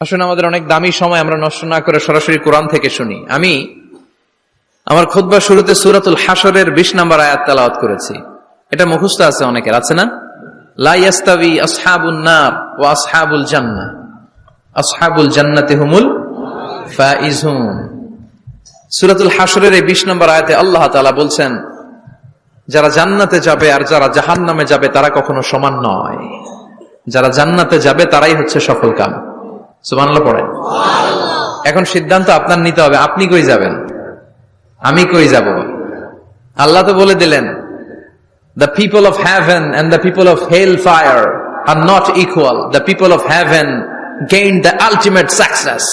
আসুন আমাদের অনেক দামি সময় আমরা নষ্ট না করে সরাসরি কোরআন থেকে শুনি। আমি আমার খুতবার শুরুতে সূরাতুল হাশরের 20 নম্বর আয়াত তেলাওয়াত করেছি। এটা মুখস্থ আছে অনেকের, আছে না? লা ইয়াস্তাবি আসহাবুন নার ওয়া আসহাবুল জান্নাহ, আসহাবুল জান্নাতি হুমুল ফাইজুন। সূরাতুল হাশরের এই 20 নম্বর আয়াতে আল্লাহ তাআলা বলছেন, যারা জান্নাতে যাবে আর যারা জাহান্নামে যাবে তারা কখনো সমান নয়। যারা জান্নাতে যাবে তারাই হচ্ছে সফলকাম। সুবহানাল্লাহ পড়েন। এখন সিদ্ধান্ত আপনার নিতে হবে, আপনি কই যাবেন, আমি কই যাব। আল্লাহ তো বলে দিলেন, the people of heaven and the people of hellfire are not equal. The people of heaven gained the ultimate success.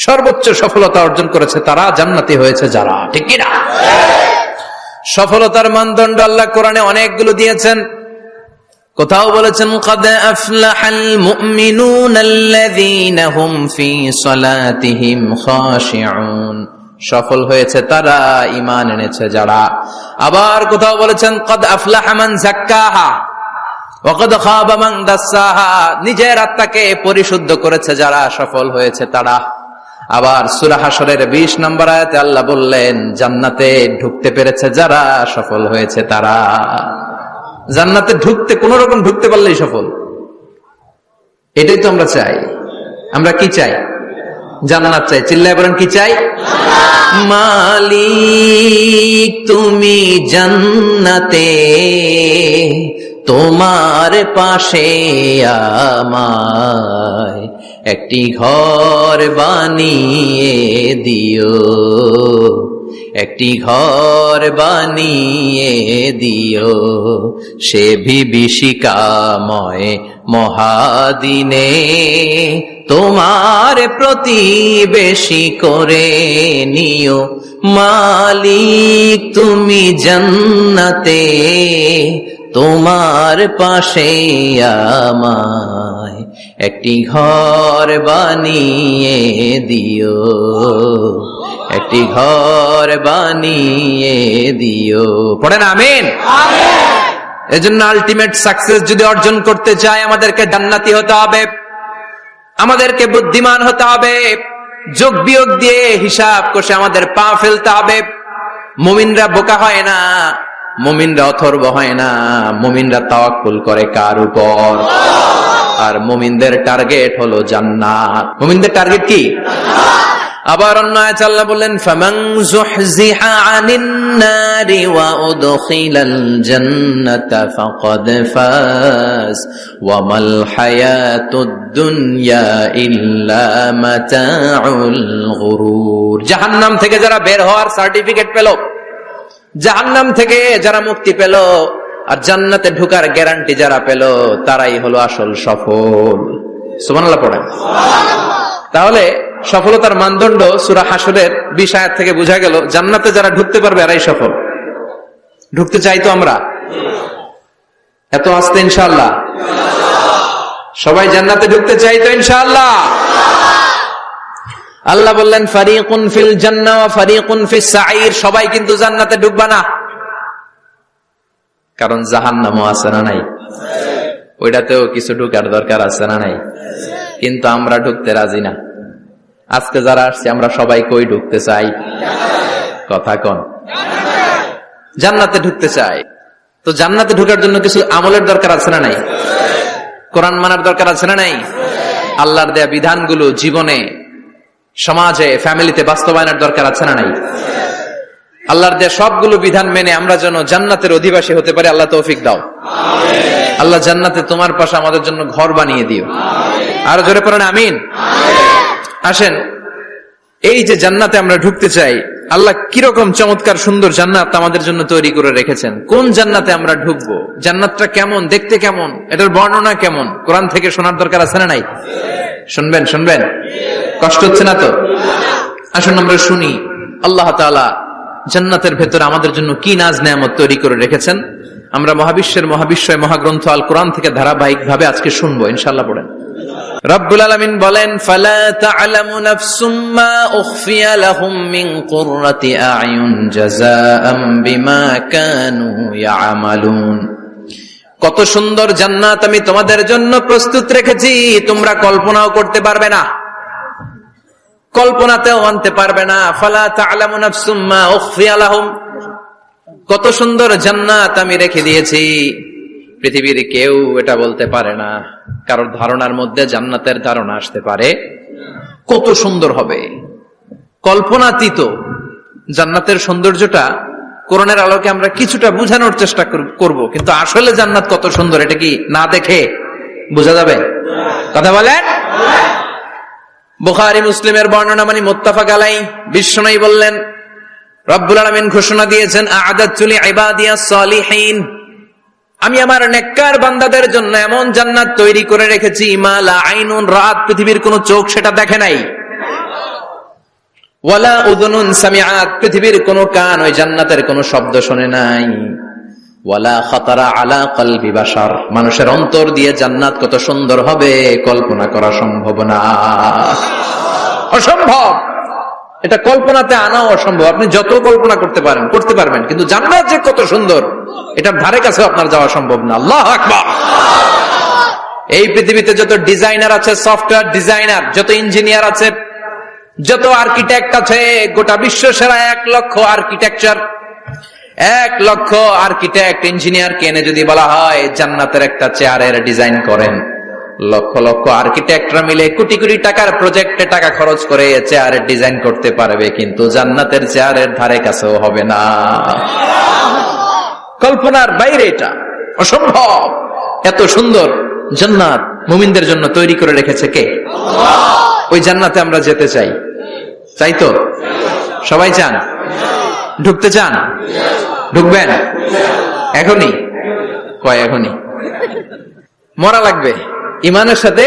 সর্বোচ্চ সফলতা অর্জন করেছে তারা, জান্নাতি হয়েছে যারা। ঠিক কি না? সফলতার মানদণ্ড আল্লাহ কোরআনে অনেকগুলো দিয়েছেন। কোথাও বলেছেন قد أفلح المؤمنون الذين هم في صلاتهم خاشعون, সফল হয়েছে তারা, ঈমান এনেছে যারা। আবার কোথাও বলেছেন قد أفلح من زكاها وقد خاب من دساها, নিজের আত্মাকে পরিশুদ্ধ করেছে যারা, সফল হয়েছে তারা। আবার সূরা হাশরের 20 নম্বর আয়াতে আল্লাহ বললেন, জান্নাতে ঢুকতে পেরেছে যারা, সফল হয়েছে তারা। জান্নাতে ঢুকতে, কোন রকম ঢুকতে পারলেই সফল। এটাই তো আমরা চাই। আমরা কি চাই? জান্নাত চাই। চিল্লায় বলেন কি চাই? মালিক তুমি জান্নাতে, তোমার পাশে আমায় একটি ঘর বানিয়ে দিও, একটি ঘর বানিয়ে দিও, সে বিভীষিকাময় মহাদিনে তোমার প্রতিবেশী করে নিও। মালিক তুমি জান্নাতে, তোমার পাশে আমায় একটি ঘর বানিয়ে দিও, একটি ঘর বানিয়ে দিও। পড়েন আমিন। এজন্য আলটিমেট সাকসেস যদি অর্জন করতে চাই, আমাদেরকে জান্নাতি হতে হবে, আমাদেরকে বুদ্ধিমান হতে হবে, যোগ বিয়োগ দিয়ে হিসাব কষে আমাদের পা ফেলতে হবে। মুমিনরা বোকা হয় না, মুমিনরা অথর্ব হয় না, মুমিনরা তাওয়াক্কুল করে কার উপর? আর মুমিনদের টার্গেট হলো জান্নাত। মুমিনদের টার্গেট কি? আবার অন্য আয়াতে আল্লাহ বললেন, ফামান যুহজিহা আনিন নারি ওয়া উদখিলাল জান্নাতা ফাকাদ ফাজ ওয়া মাল হায়াতুদ দুনিয়া ইল্লা মাতাউল গুরুর। জাহান্নাম থেকে যারা বের হওয়ার সার্টিফিকেট পেল, জাহান্নাম থেকে যারা মুক্তি পেল, আর জান্নাতে ঢোকার গ্যারান্টি যারা পেল, তারাই হলো আসল সফল। সুবহানাল্লাহ পড়েন। তাহলে সফলতার মানদণ্ড সূরা হাশরের 20 আয়াত থেকে বোঝা গেল, জান্নাতে যারা ঢুকতে পারবে এরাই সফল। ঢুকতে চাই তো আমরা? এত আস্তে ইনশাআল্লাহ সবাই জান্নাতে ঢুকতে চাই তো ইনশাআল্লাহ? আল্লাহ বললেন, ফারিকুন ফিল জান্নাহ ওয়া ফারিকুন ফিস সাঈর। সবাই কিন্তু জান্নাতে ঢুকবে না, কারণ জাহান্নামও আছে না নাই? ওইটাতেও কিছু ঢুকার দরকার আছে না নাই? কিন্তু আমরা ঢুকতে রাজি না। আজকে যারা আসছে আমরা সবাই কই ঢুকতে চাই? কথা কন। জান্নাতে ঢুকতে চাই। তো জান্নাতে ঢোকার জন্য কিছু আমলের দরকার আছে না নাই? কোরআন মানার দরকার আছে না নাই? আল্লাহর দেয়া বিধানগুলো জীবনে, সমাজে, ফ্যামিলিতে বাস্তবায়নের দরকার আছে না নাই? আল্লাহর দেয়া সবগুলো বিধান মেনে আমরা যেন জান্নাতের অধিবাসী হতে পারি, আল্লাহ তৌফিক দাও। আল্লাহ জান্নাতে তোমার পাশে আমাদের জন্য ঘর বানিয়ে দিও। আর জোরে পড়েন আমিন। আসেন, এই যে জান্নাতে আমরা ঢুকতে চাই, আল্লাহ কিরকম চমৎকার সুন্দর জান্নাত আমাদের জন্য তৈরি করে রেখেছেন। কোন জান্নাতে আমরা ঢুকবো, জান্নাতটা কেমন, দেখতে কেমন, এটার বর্ণনা কেমন, কোরআন থেকে শোনার দরকার আছে না নাই? শুনবেন, শুনবেন? কষ্ট হচ্ছে না তো? আসুন আমরা শুনি আল্লাহ তাআলা জান্নাতের ভেতরে আমাদের জন্য কি নাজ নেয়ামত তৈরি করে রেখেছেন। আমরা মহাবিশ্বের মহাবিশ্বয় মহাগ্রন্থ আল কোরআন থেকে ধারাবাহিক ভাবে আজকে শুনবো ইনশাআল্লাহ। পড়েন। রব্বুল আলামিন বলেন, ফালা তা'লামু নাফসুম মা উখফিয়া লাহুম মিন কুররাতি আ'য়ুন জাযাআম বিমা কানু ইয়া'মালুন। কত সুন্দর জান্নাত আমি তোমাদের জন্য প্রস্তুত রেখেছি, তোমরা কল্পনাও করতে পারবে না, কল্পনাতেও আনতে পারবে না। ফালা তা'লামু নাফসুম মা উখফিয়া লাহুম, কত সুন্দর জান্নাত আমি রেখে দিয়েছি, পৃথিবীর কেউ এটা বলতে পারে না। কারোর ধারণার মধ্যে জান্নাতের ধারণা আসতে পারে কত সুন্দর হবে, কল্পনাতীত। জান্নাতের সৌন্দর্যটা কোরআনের আলোকে আমরা কিছুটা বোঝানোর চেষ্টা করব, কিন্তু আসলে জান্নাত কত সুন্দর এটা কি না দেখে বোঝা যাবে? কথা বলেন। বুখারী মুসলিমের বর্ণনা মানে মুত্তাফাক আলাইহি, বিশ্বনবী বললেন, রব্বুল আলামিন ঘোষণা দিয়েছেন, আ'আদাতু লিইবাদিয়াস সালিহিন, আমি আমার নেককার বান্দাদের জন্য এমন জান্নাত তৈরি করে রেখেছি, মা লা আইনুন রাত, পৃথিবীর কোন চোখ সেটা দেখে নাই, ওয়ালা উযুনুন সামিআত, পৃথিবীর কোন কান ওই জান্নাতের কোন শব্দ শুনে নাই, ওয়ালা খাতারা আলা কলবি বাশার, মানুষের অন্তর দিয়ে জান্নাত কত সুন্দর হবে কল্পনা করা সম্ভব না, অসম্ভব। এটা কল্পনাতে আনাও অসম্ভব, আপনি যত কল্পনা করতে পারবেন, কিন্তু জান্নাত যে কত সুন্দর এটার ধারে কাছে আপনার যাওয়া সম্ভব না। আল্লাহু আকবার। এই পৃথিবীতে যত ডিজাইনার আছে, সফটওয়্যার ডিজাইনার, যত ইঞ্জিনিয়ার আছে, যত আর্কিটেক্ট আছে, গোটা বিশ্ব সেরা 1 লক্ষ আর্কিটেকচার, 1 লক্ষ আর্কিটেক্ট ইঞ্জিনিয়ার কেনে যদি বলা হয় জান্নাতের একটা চেয়ারের ডিজাইন করেন, লক্ষ লক্ষ আর্কিটেক্টরা মিলে কোটি কোটি টাকার প্রজেক্টে টাকা খরচ করে চেয়ারের ডিজাইন করতে পারবে, কিন্তু জান্নাতের চেয়ারের ধারে কাছেও হবে না। কল্পনার বাইরে, এটা অসম্ভব। এত সুন্দর জান্নাত মুমিনদের জন্য তৈরি করে রেখেছে কে? ওই জান্নাতে আমরা যেতে চাই, চাই তো? সবাই চান? ঢুকতে চান? ঢুকবেন এখনই? কয় এখনই? মরা লাগবে, ইমানের সাথে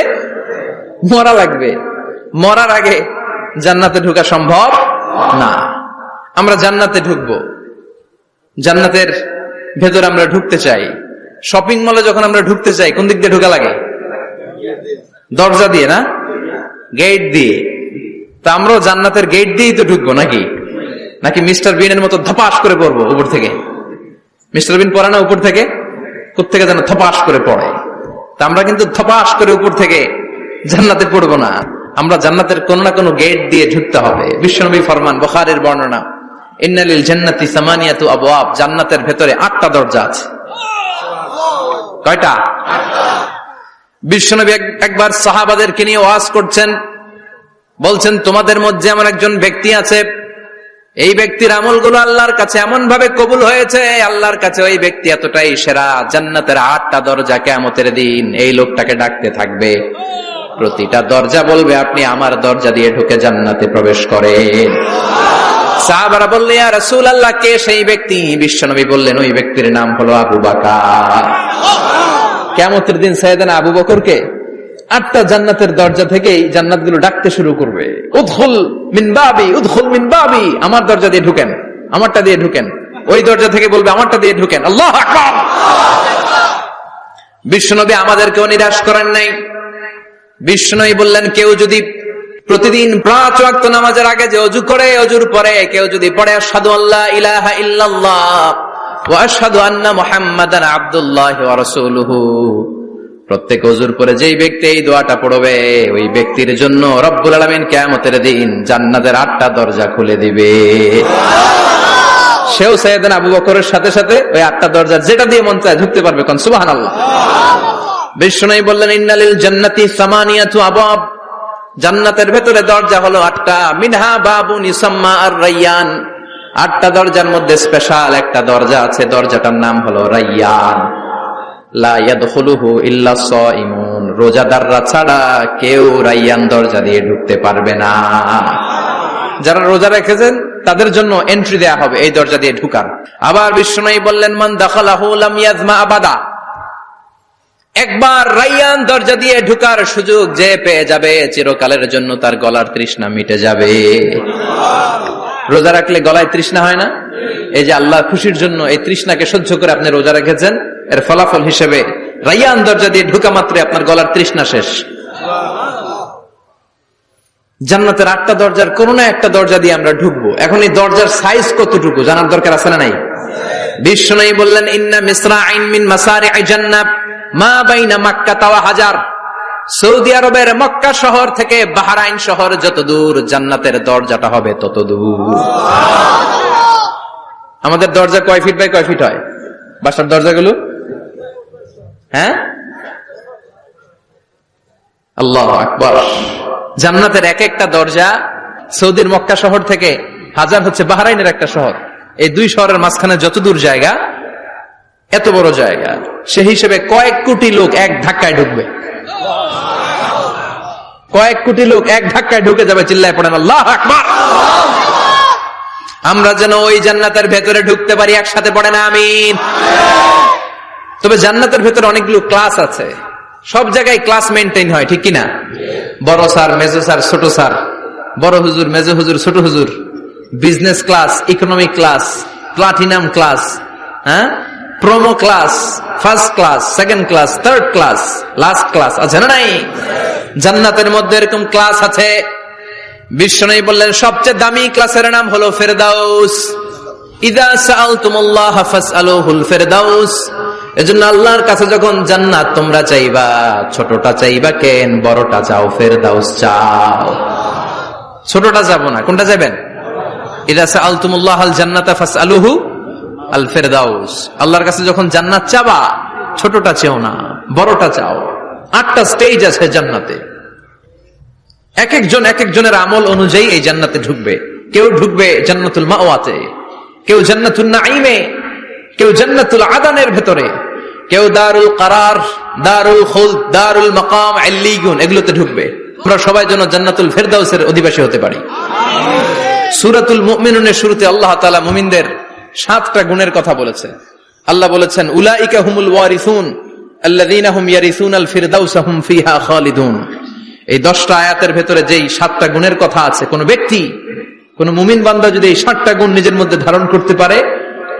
মরা লাগবে। মরার আগে জান্নাতে ঢোকা সম্ভব না। আমরা জান্নাতে ঢুকবো, জান্নাতের ভেতর আমরা ঢুকতে চাই। শপিং মলে যখন আমরা ঢুকতে চাই কোন দিক দিয়ে ঢোকা লাগে? দরজা দিয়ে না, গেট দিয়ে। তা আমরাও জান্নাতের গেট দিয়েই তো ঢুকবো নাকি? নাকি মিস্টার বিনের মতো ধপাস করে পড়বো উপর থেকে? মিস্টার বিন পড়ে না উপর থেকে? কোত্থেকে যেন ধপাস করে পড়ে। তা আমরা কিন্তু ধপাস করে উপর থেকে জান্নাতে পড়বো না, আমরা জান্নাতের কোন না কোনো গেট দিয়ে ঢুকতে হবে। বিশ্বনবী ফরমান, বুখারীর বর্ণনা, ইন্নালিল জান্নাতি সামানিয়াতু আবওয়াব, জান্নাতের ভেতরে 8টা দরজা আছে। কয়টা? বিশ্বনবী একবার সাহাবাদেরকে নিয়ে ওয়াজ করছেন, বলছেন, তোমাদের মধ্যে এমন একজন ব্যক্তি আছে, এই ব্যক্তির আমলগুলো আল্লাহর কাছে এমন ভাবে কবুল হয়েছে, আল্লাহর কাছে ওই ব্যক্তি এতটাই সেরা, জান্নাতের 8টা দরজা কিয়ামতের দিন এই লোকটাকে ডাকতে থাকবে। প্রতিটা দরজা বলবে, আপনি আমার দরজা দিয়ে ঢুকে জান্নাতে প্রবেশ করেন। সাহাবারা বললে, ইয়া রাসূলুল্লাহ, কে সেই ব্যক্তি? বিশ্বনবী বললেন, ওই ব্যক্তির নাম হলো আবু বকর। কিয়ামতের দিন সাইয়েদনা আবু বকরকে 8টা জান্নাতের দরজা থেকেই জান্নাতগুলো ডাকতে শুরু করবে, উদখুল মিন বাবি, উদখুল মিন বাবি, আমার দরজা দিয়ে ঢুকেন, আমারটা দিয়ে ঢুকেন। ওই দরজা থেকে বলবে, আমারটা দিয়ে ঢুকেন। আল্লাহু আকবার। বিশ্বনবী আমাদেরকেও নিরাশ করেন নাই। বিশ্বনবী বললেন, কেউ যদি প্রতিদিন 5 ওয়াক্ত নামাজের আগে যে ওযু করে, ওযুর পরে কেউ যদি পড়ে আশহাদু আল্লা ইলাহা ইল্লাল্লাহ ওয়া আশহাদু আন্না মুহাম্মাদান আবদুল্লাহি ওয়া রাসূলুহু, প্রত্যেক ওযুর পরে যেই ব্যক্তি এই দোয়াটা পড়বে, ওই ব্যক্তির জন্য রব্বুল আলামিন কিয়ামতের দিন জান্নাতের 8টা দরজা খুলে দিবে। সেও সাইয়েদনা আবু বকরের সাথে সাথে ওই 8টা দরজা যেটা দিয়ে মন চায় ঢুকতে পারবে। কোন সুবহানাল্লাহ। বিশ্বনবী বললেন, ইন্নালিল জান্নাতি সামানিয়াতু আবওয়াব, জান্নাতের ভেতরে দরজা হলো 8টা, মিনহা বাবুন ইউসাম্মা আর-রায়্যান, 8টা দরজার মধ্যে স্পেশাল একটা দরজা আছে, দরজাটার নাম হলো রায়্যান। লা ইয়াদখুলুহু ইল্লা সাইমুন, রোজাদাররা ছাড়া কেউ রায়্যান দরজা দিয়ে ঢুকতে পারবে না। যারা রোজা রেখেছেন তাদের জন্য এন্ট্রি দেয়া হবে এই দরজা দিয়ে ঢুকার। আবার বিশ্বনবী বললেন, মান দাখালাহু লাম ইয়াজমা আবাদা, একবার রায়্যান দরজা দিয়ে ঢুকার সুযোগ যে পেয়ে যাবে, চিরকালের জন্য তার গলার তৃষ্ণা মিটে যাবে। রোজা রাখলে গলায় তৃষ্ণা হয় না? এই যে আল্লাহ খুশির জন্য এই তৃষ্ণাকে সহ্য করে আপনি রোজা রেখেছেন, এর ফলাফল হিসেবে রায়্যান দরজা দিয়ে ঢুকা মাত্রই আপনার গলার তৃষ্ণা শেষ। জান্নাতের 8টা দরজার কোন না একটা দরজা দিয়ে আমরা ঢুকবো। এখন এই দরজার সাইজ কতটুকু জানার দরকার আছে না নাই? বিষ্ণু বললেন ইন্না মিসরাইন মিন মাসারি'i জান্নাহ মা বাইনা মাক্কা ওয়া হাজার। সৌদি আরবের মক্কা শহর থেকে বাহরাইন শহর যত দূর, জান্নাতের দরজাটা হবে তত দূর। আমাদের দরজা কয় ফিট বাই কয় ফিট হয় বাসার দরজাগুলো? হ্যাঁ, আল্লাহু আকবার। জান্নাতের এক একটা দরজা সৌদির মক্কা শহর থেকে হাজার হচ্ছে বাহরাইনের একটা শহর। এই দুই শহরের মাঝখানে যত দূর জায়গা, এত বড় জায়গা, সেই হিসেবে কয়েক কোটি লোক এক ধাক্কায় ঢুকবে। কয়েক কোটি লোক এক ধাক্কায় ঢুকে যাবে। চিল্লায় পড়েন আল্লাহু আকবার। আমরা যেন ওই জান্নাতের ভেতরে ঢুকতে পারি, একসাথে পড়েন আমিন। তবে জান্নাতের ভেতরে অনেকগুলো ক্লাস আছে, সব জায়গায় ক্লাস মেনটেন হয়, ঠিক কিনা? বড় স্যার, মেজো স্যার, ছোট স্যার, বড় হুজুর, মেজো হুজুর, ছোট হুজুর, business class, economic class, platinum class, হ্যাঁ, promo class, first class, second class, third class, last class আছে না নাই? জান্নাতের মধ্যে এরকম ক্লাস আছে। বিষ্ণু বললেন সবচেয়ে দামি ক্লাসের নাম হলো ফেরদাউস। ইযা সাআলতুমুল্লাহ ফাসআলুহুল ফেরদাউস। এজন্য আল্লাহর কাছে যখন জান্নাত তোমরা চাইবা, ছোটটা চাইবা কেন, বড়টা চাও, ফেরদাউস চাও। ছোটটা যাবো না, কোনটা যাবেন? ইযা সাআলতুমুল্লাহ আল জান্নাতা ফাসআলুহু আল ফেরদাউস। আল্লাহর কাছে যখন জান্নাত চাবা, ছোটটা চেও না, বড়টা চাও। 8টা স্টেজ আছে জান্নাতে। এক একজনের আমল অনুযায়ী এই জান্নাতে ঢুকবে। কেউ ঢুকবে জান্নাতুল মাওয়াতে, কেউ জান্নাতুল নাঈমে, কেউ জান্নাতুল আদানের ভেতরে, কেউ দারুল কারার, দারুল খুলদ, দারুল মাকাম, আল্লিগুন, এগুলোতে ঢুকবে। আমরা সবাই যেন জান্নাতুল ফেরদাউসের অধিবাসী হতে পারি। সূরাতুল মুমিনুনের শুরুতে আল্লাহ তাআলা মুমিনদের 7টা গুণের কথা বলেছে। আল্লাহ বলেছেন উলাইকা হুমুল ওয়ারিসুন আল্লাযীনা হুম ইয়ারিসুনাল ফিরদাউসা হুম ফিহা খালিদুন। এই 10টা আয়াতের ভেতরে যেই 7টা গুণের কথা আছে, কোন ব্যক্তি, কোন মুমিন বান্দা যদি এই 7টা গুণ নিজের মধ্যে ধারণ করতে পারে,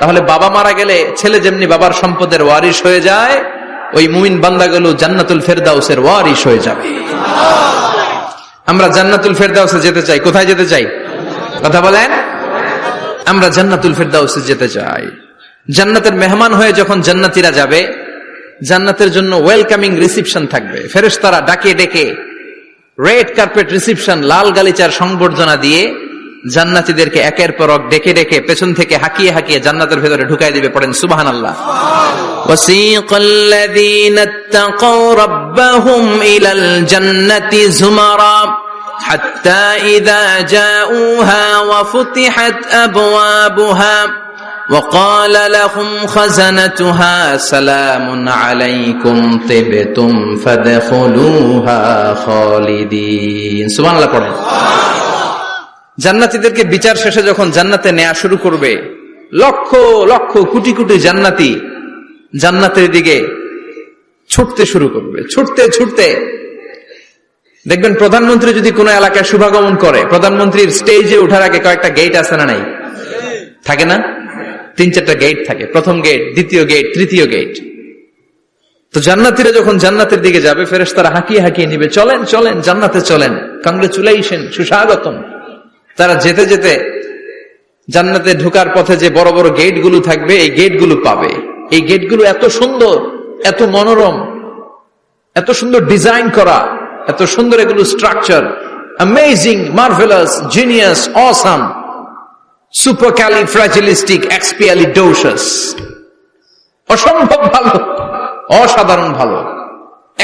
তাহলে বাবা মারা গেলে ছেলে যেমনি বাবার সম্পদের ওয়ারিশ হয়ে যায়, ওই মুমিন বান্দাগুলো জান্নাতুল ফেরদাউসের ওয়ারিশ হয়ে যাবে। আমরা জান্নাতুল ফেরদাউসে যেতে চাই। কোথায় যেতে চাই? কথা বলেন। আমরা জান্নাতুল ফেরদাউসে যেতে চাই। জান্নাতের মেহমান হয়ে যখন জান্নাতীরা যাবে, জান্নাতের জন্য ওয়েলকামিং রিসিপশন থাকবে। ফেরেশতারা ডাকে ডেকে রেড কার্পেট রিসিপশন, লাল গালিচার সংবর্ধনা দিয়ে জান্নাতীদেরকে একের পর এক ডেকে ডেকে পেছন থেকে হাকিয়ে হাকিয়ে জান্নাতের ভেতরে ঢুকাই দিবে। পড়েন সুবহানাল্লাহ। ওয়াসিকাল্লাযীনা ইত্তাকাউ রাব্বাহুম ইলাল জান্নাতি যুমারা হাত্তা ইযা জাউহা ওয়া ফুতিহাত আবওয়াবুহা وقال لهم خزنتها سلام عليكم طبتم فادخلوها خالدين। সুবহানাল্লাহ পড়েন। জান্নাতীদেরকে বিচার শেষে যখন জান্নাতে নেওয়া শুরু করবে, লক্ষ লক্ষ কোটি কোটি জান্নাতি জান্নাতের দিকে ছুটতে শুরু করবে। ছুটতে ছুটতে দেখবেন প্রধানমন্ত্রী যদি কোনো এলাকায় শুভাগমন করে, প্রধানমন্ত্রীর স্টেজে ওঠার আগে কয়েকটা গেট আছে না নাই? থাকে না? 3-4টা গেট থাকে। প্রথম গেট, দ্বিতীয় গেট, তৃতীয় গেট। তো জান্নাতীরা যখন জান্নাতের দিকে যাবে, ফেরেশতারা হাঁকিয়ে হাঁকিয়ে নিবে, চলেন চলেন জান্নাতে চলেন, কংগ্রেচুলেশন, সুস্বাগতম। তারা যেতে যেতে জান্নাতে ঢোকার পথে যে বড় বড় গেটগুলো থাকবে, এই গেটগুলো পাবে। এই গেটগুলো এত সুন্দর, এত মনোরম, এত সুন্দর ডিজাইন করা, এত সুন্দর এগুলো structure, amazing, marvellous, genius, awesome, supercalifragilisticexpialidocious, অসম্ভব ভালো, অসাধারণ ভালো।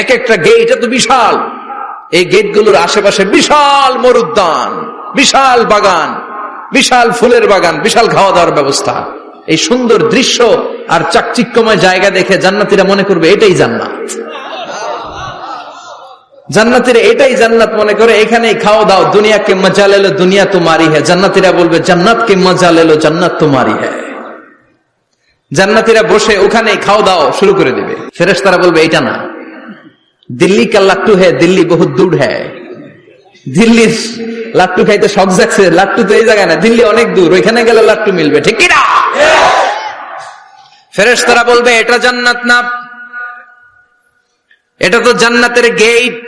এক একটা গেট এত বিশাল। এই গেটগুলোর আশেপাশে বিশাল মরুদ্যান, বিশাল বাগান, বিশাল ফুলের বাগান, বিশাল খাওয়া দাওয়ার ব্যবস্থা। এই সুন্দর দৃশ্য আর চাকচিক্যময় জায়গা দেখে জান্নাতীরা মনে করবে এটাই জান্নাত। জান্নাতীরা এটাই জান্নাত মনে করে, এখানেই খাওয়া দাও। দুনিয়া কে মজা লে লো, দুনিয়া তোমারি হ্যায়। জান্নাতীরা বলবে জান্নাত কে মজা লে লো, জান্নাত তোমারি হ্যায়। জান্নাতীরা বসে ওখানেই খাওয়া দাও শুরু করে দিবে। ফেরেশতারা বলবে এটা না, দিল্লি কা লাট্টু হ্যায়, দিল্লি বহুত দূর হ্যায়। দিল্লির লাট্টু খাইতে শখ জাগছে, লাট্টু তো এই জায়গায় না, দিল্লি অনেক দূর, ওইখানে গেলে লাট্টু মিলবে, ঠিক কিনা? ফেরেশতারা বলবে এটা জান্নাত না, এটা তো জান্নাতের গেট।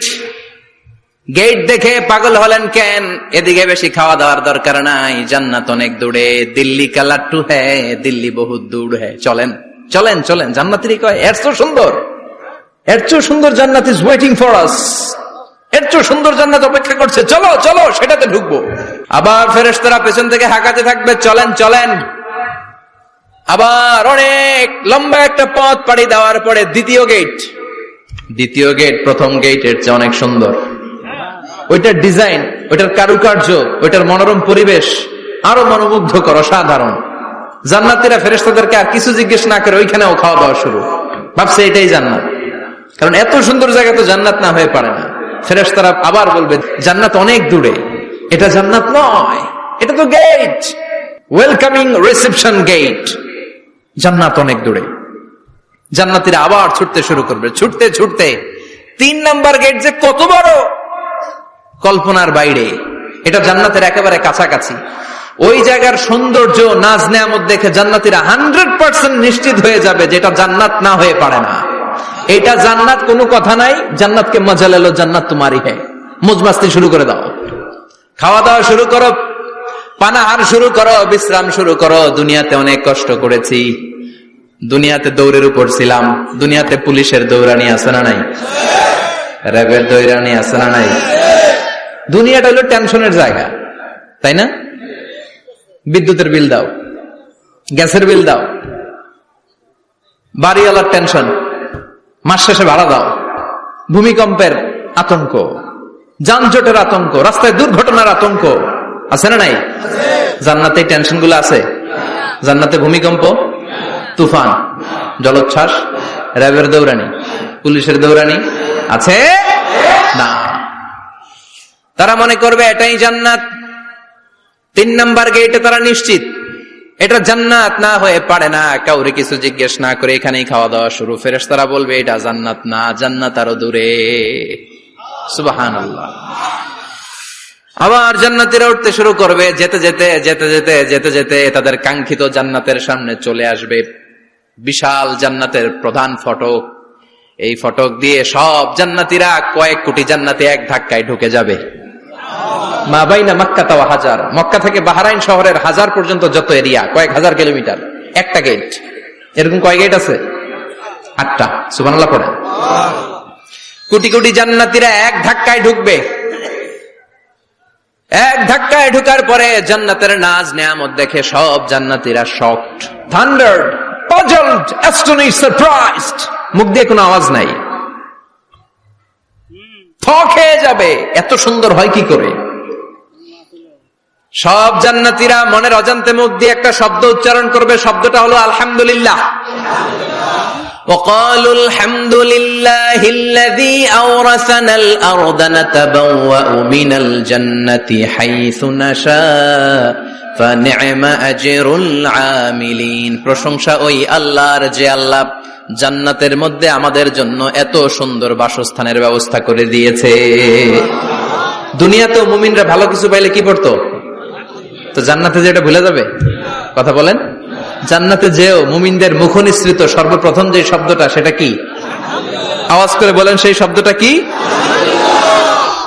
গেট দেখে পাগল হলেন কেন? এদিকে বেশি খাওয়া দাওয়ার দরকার নাই, জান্নাত অনেক দূরে। দিল্লি কা লাট্টু হ্যায়, দিল্লি বহুত দূর হ্যায়, চলেন চলেন চলেন। জান্নাতিরা কয় এর চেয়ে সুন্দর, এর চেয়ে সুন্দর জান্নাত ইজ ওয়েটিং ফর আস, এর চেয়ে সুন্দর জান্নাত অপেক্ষা করছে, চলো চলো সেটাতে ঢুকবো। আবার ফেরেশতারা পেছন থেকে হাঁকাতে থাকবে, চলেন চলেন। আবার অনেক লম্বা একটা পথ পাড়ি দেওয়ার পরে দ্বিতীয় গেট প্রথম গেটের চেয়ে অনেক সুন্দর। ওইটার ডিজাইন, ওইটার কারুকার্য, ওইটার মনোরম পরিবেশ আরো মনোমুগ্ধকর, অসাধারণ। জান্নাতীরা ফেরেশতাদেরকে আর কিছু জিজ্ঞেস না করে ওইখানেও খাওয়া দাওয়া শুরু, ভাবছে এটাই জান্নাত। কারণ এত সুন্দর জায়গা তো জান্নাত না হয়ে পারে না। ফেরেশতারা আবার বলবে জান্নাত অনেক দূরে, এটা জান্নাত নয়, এটা তো গেট, ওয়েলকামিং রিসেপশন গেট, জান্নাত অনেক দূরে। জান্নাতীরা আবার ছুটতে শুরু করবে, ছুটতে ছুটতে 3 নাম্বার গেট যে কত বড়, কল্পনার বাইরে। এটা জান্নাতের একেবারে কাছাকাছি। ওই জায়গার সৌন্দর্য, নাজ নেয়ামত দেখে জান্নাতীরা 100% নিশ্চিত হয়ে যাবে যে এটা জান্নাত না হয়ে পারে না, এটা জান্নাত, কোনো কথা নাই। জান্নাতকে মজা লেলো, জান্নাত তোমারই হ্যায়। মজমাস্তি শুরু করে দাও, খাওয়া দাওয়া শুরু করো, পানাহার শুরু করো, বিশ্রাম শুরু করো। দুনিয়াতে অনেক কষ্ট করেছি, দুনিয়াতে দৌড়ের উপর ছিলাম, দুনিয়াতে পুলিশের দৌড়ানি আছে না নাই, র্যাবের দৌড়ানি আছে না নাই। দুনিয়াটা হলো টেনশনের জায়গা, তাই না? বিদ্যুতের বিল দাও, গ্যাসের বিল দাও, বাড়িওয়ালার টেনশন, মাস শেষে ভাড়া দাও, ভূমিকম্পের আতঙ্ক, যানজটের আতঙ্ক, রাস্তায় দুর্ঘটনার আতঙ্ক আছে না নাই? জান্নাতে টেনশন গুলো আছে? জান্নাতে ভূমিকম্প, তুফান, জলোচ্ছ্বাস, র্যাবের দৌড়ানি, পুলিশের দৌড়ানি আছে না। তারা মনে করবে এটাই জান্নাত। 3 নাম্বার গেটে তারা নিশ্চিত এটা জান্নাত না হয়ে পারে না। কাউরে কিছু জিজ্ঞেস না করে এখানেই খাওয়া দাওয়া শুরু। ফেরেশতারা বলবে এটা জান্নাত না, জান্নাত আরো দূরে। সুবহানাল্লাহ। আবার জান্নাতীরা উঠতে শুরু করবে, যেতে যেতে যেতে যেতে যেতে যেতে তাদের কাঙ্ক্ষিত জান্নাতের সামনে চলে আসবে। বিশাল জান্নাতের প্রধান ফটক, এই ফটক দিয়ে সব জান্নাতীরা, কয়েক কোটি জান্নাতি এক ধাক্কায় ঢুকে যাবে। মা বাইনা মক্কা ওয়া হাজার, মক্কা থেকে বাহরাইন শহরের হাজার পর্যন্ত যত এরিয়া, কয়েক হাজার কিলোমিটার, একটা গেট। এরকম কয় গেট আছে? 8টা। সুবহানাল্লাহ পড়েন। কোটি কোটি জান্নাতীরা এক ধাক্কায় ঢুকবে। এক ধাক্কায় ঢুকার পরে জান্নাতের নাজ নেয়ামত দেখে সব জান্নাতীরা শকড, থান্ডার্ড, পাজলড, অ্যাস্টনিশড, সারপ্রাইজড। মুখ দিয়ে কোনো আওয়াজ নাই, থক হয়ে যাবে, এত সুন্দর হয় কি করে। সব জান্নাতীরা মনের অজান্তে মুখ দিয়ে একটা শব্দ উচ্চারণ করবে, শব্দটা হলো আলহামদুলিল্লাহ। وقالوا الحمد لله الذي أورثنا الأرض نتبوأ من الجنة حيث نشاء فنعم أجر العاملين। প্রশংসা ওই আল্লাহর যে আল্লাহ জান্নাতের মধ্যে আমাদের জন্য এত সুন্দর বাসস্থানের ব্যবস্থা করে দিয়েছে। দুনিয়াতেও মুমিনরা ভালো কিছু পাইলে কি পড়তো? তো জান্নাতে যেটা ভুলে যাবে? কথা বলেন। জান্নাতে যেও মুমিনদের মুখ নিঃসৃত সর্বপ্রথম যে শব্দটা, সেটা কি? আওয়াজ করে বলেন, সেই শব্দটা কি?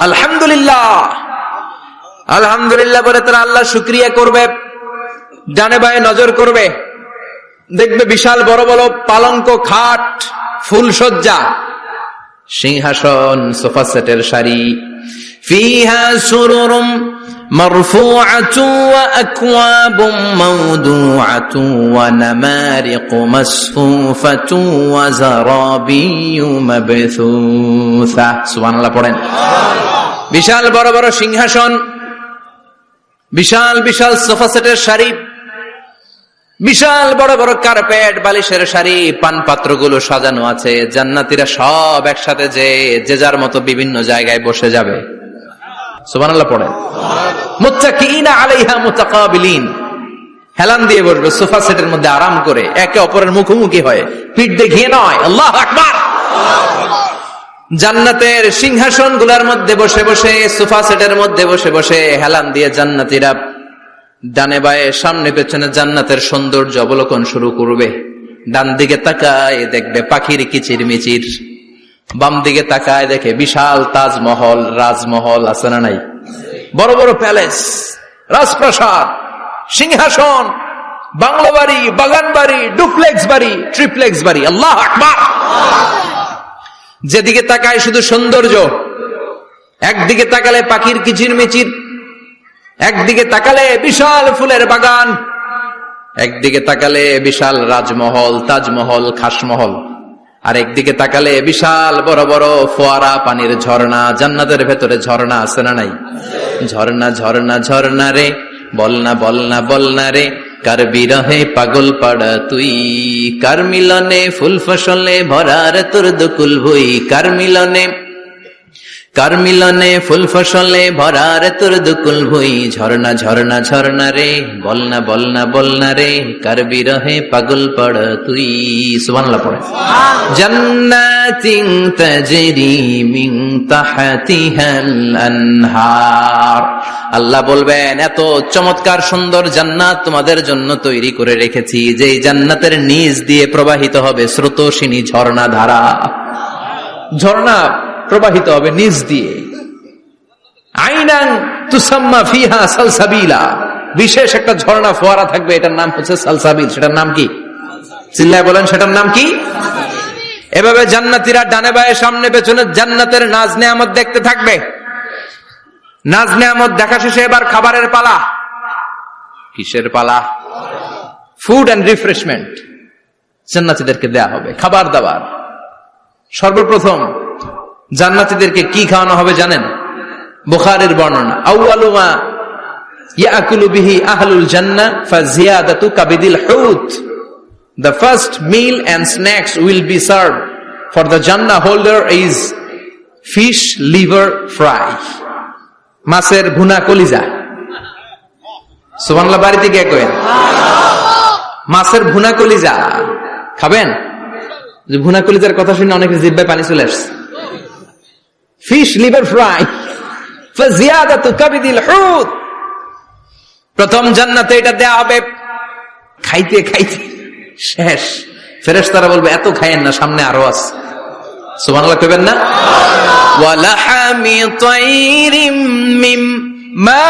আলহামদুলিল্লাহ। আলহামদুলিল্লাহ বলে তারা আল্লাহ শুকরিয়া করবে, ডানে বায়ে নজর করবে, দেখবে বিশাল বড় বড় পালঙ্ক, খাট, ফুলসজ্জা, সিংহাসন, সোফা সেটের সারি। ফিহা সুরুরুম মারফুআতুন ওয়া আকওয়াবুম মাওদুআতুন ওয়া নামারিকু মাসফুফাতুন ওয়া যারাবিয়্যু মাবথুসা। সুবহানাল্লাহ পড়েন। বিশাল বড় বড় সিংহাসন, বিশাল বিশাল সোফা সেটের সারি, বিশাল বড় বড় কার্পেট, বালিশের সারি, পানপাত্রগুলো সাজানো আছে। জান্নাতীরা সব একসাথে যে যার মতো বিভিন্ন জায়গায় বসে যাবে। সুবহানাল্লাহ পড়েন। মুত্তাকিইনা আলাইহা মুতাকাবিলিন, হেলান দিয়ে বসবে সোফা সেটের মধ্যে আরাম করে, একে অপরের মুখোমুখি হয়ে, পিঠ দেখিয়ে নয়। আল্লাহু আকবার। জান্নাতের সিংহাসন গুলার মধ্যে বসে বসে, সোফা সেটের মধ্যে বসে বসে হেলান দিয়ে জান্নাতীরা ডানে বায়ে সামনে পেছনে জান্নাতের সৌন্দর্য অবলোকন শুরু করবে। ডান দিকে তাকায় দেখবে পাখির কিচির মিচির, বাম দিকে তাকায় দেখে বিশাল তাজমহল, রাজমহল আছে না নাই? বড় বড় প্যালেস, রাজপ্রাসাদ, সিংহাসন, বাংলো বাড়ি, বাগান বাড়ি, ডুপ্লেক্স বাড়ি, ট্রিপ্লেক্স বাড়ি। আল্লাহ আকবার। যেদিকে তাকায় শুধু সৌন্দর্য। একদিকে তাকালে পাখির কিচিরমিচির, একদিকে তাকালে বিশাল ফুলের বাগান, একদিকে তাকালে বিশাল রাজমহল, তাজমহল, খাসমহল, আর একদিকে তাকালে বিশাল বড় বড় ফোয়ারা, পানির ঝর্ণা। জান্নাতের ভেতরে ঝর্ণা আছে না নাই? ঝর্ণা ঝর্ণা ঝর্ণা রে, বলনা বলনা বলনা রে, কার বিরহে পাগল পাড়া তুই, কার মিলনে ফুল ফসলে ভরার তোর দুকুল ভুই, কার মিলনে ফুল ফসলে ভরার তোর দুকুল ভুই। ঝর্ণা ঝর্ণা ঝর্ণা রে, বলনা বলনা বলনা রে, কার বিরহে পাগল পাড়া তুই। সুবহানাল্লাহ পড়ে। জান্নাতিন তাজরি মিন তাহতিহাল আনহার। আল্লাহ বলবেন, এত চমৎকার সুন্দর জান্নাত তোমাদের জন্য তৈরি করে রেখেছি, যে জান্নাতের নিচ দিয়ে প্রবাহিত হবে স্রোতস্বিনী ঝর্ণা ধারা। ঝর্ণা প্রবাহিত হবে নিচ দিয়ে। আইনান তুসাম্মা ফিহা সালসাবিলা, বিশেষ একটা ঝর্ণা ফোয়ারা থাকবে, এটার নাম হচ্ছে সালসাবিল। সেটার নাম কি? চিল্লায় বলেন, সেটার নাম কি? এভাবে জান্নাতীরা ডানে বায়ে সামনে পেছনে জান্নাতের নাজ নেয়ামত দেখতে থাকবে। নাজ নেয়ামত দেখা শেষে এবার খাবারের পালা। কিসের পালা? ফুড এন্ড রিফ্রেশমেন্ট জান্নাতীদেরকে দেয়া হবে, খাবার দাবার। সর্বপ্রথম জান্নাতীদেরকে কি খাওয়ানো হবে জানেন? বুখারীর বর্ণনা, আউয়ালু মা ইয়াকুলু বিহি আহলুল জান্নাহ ফাজিয়াদাতু কাবিদিল হুত। The first meal and snacks will be served for the Jannah holder is fish liver fry, মাছের ভুনা কলিজা। সুবহানাল্লাহ, বাড়িতে গিয়ে কইন মাছের ভুনা কলিজা খাবেন। যে ভুনা কলিজার কথা শুনে অনেকের জিহ্বায় পানি চলে আসছে। ফিশ লিভার ফ্রাই ফাজিয়াদাতু কাবিদিল হুত। প্রথম জান্নাতে এটা দেয়া হবে। খাইতে খাইতে শেষ। ফেরেশতারা বলবে, এত খায়েন না, সামনে আরো আছে। সুবহানাল্লাহ কইবেন না? ওয়ালাহামি তাইরিম মিম্মা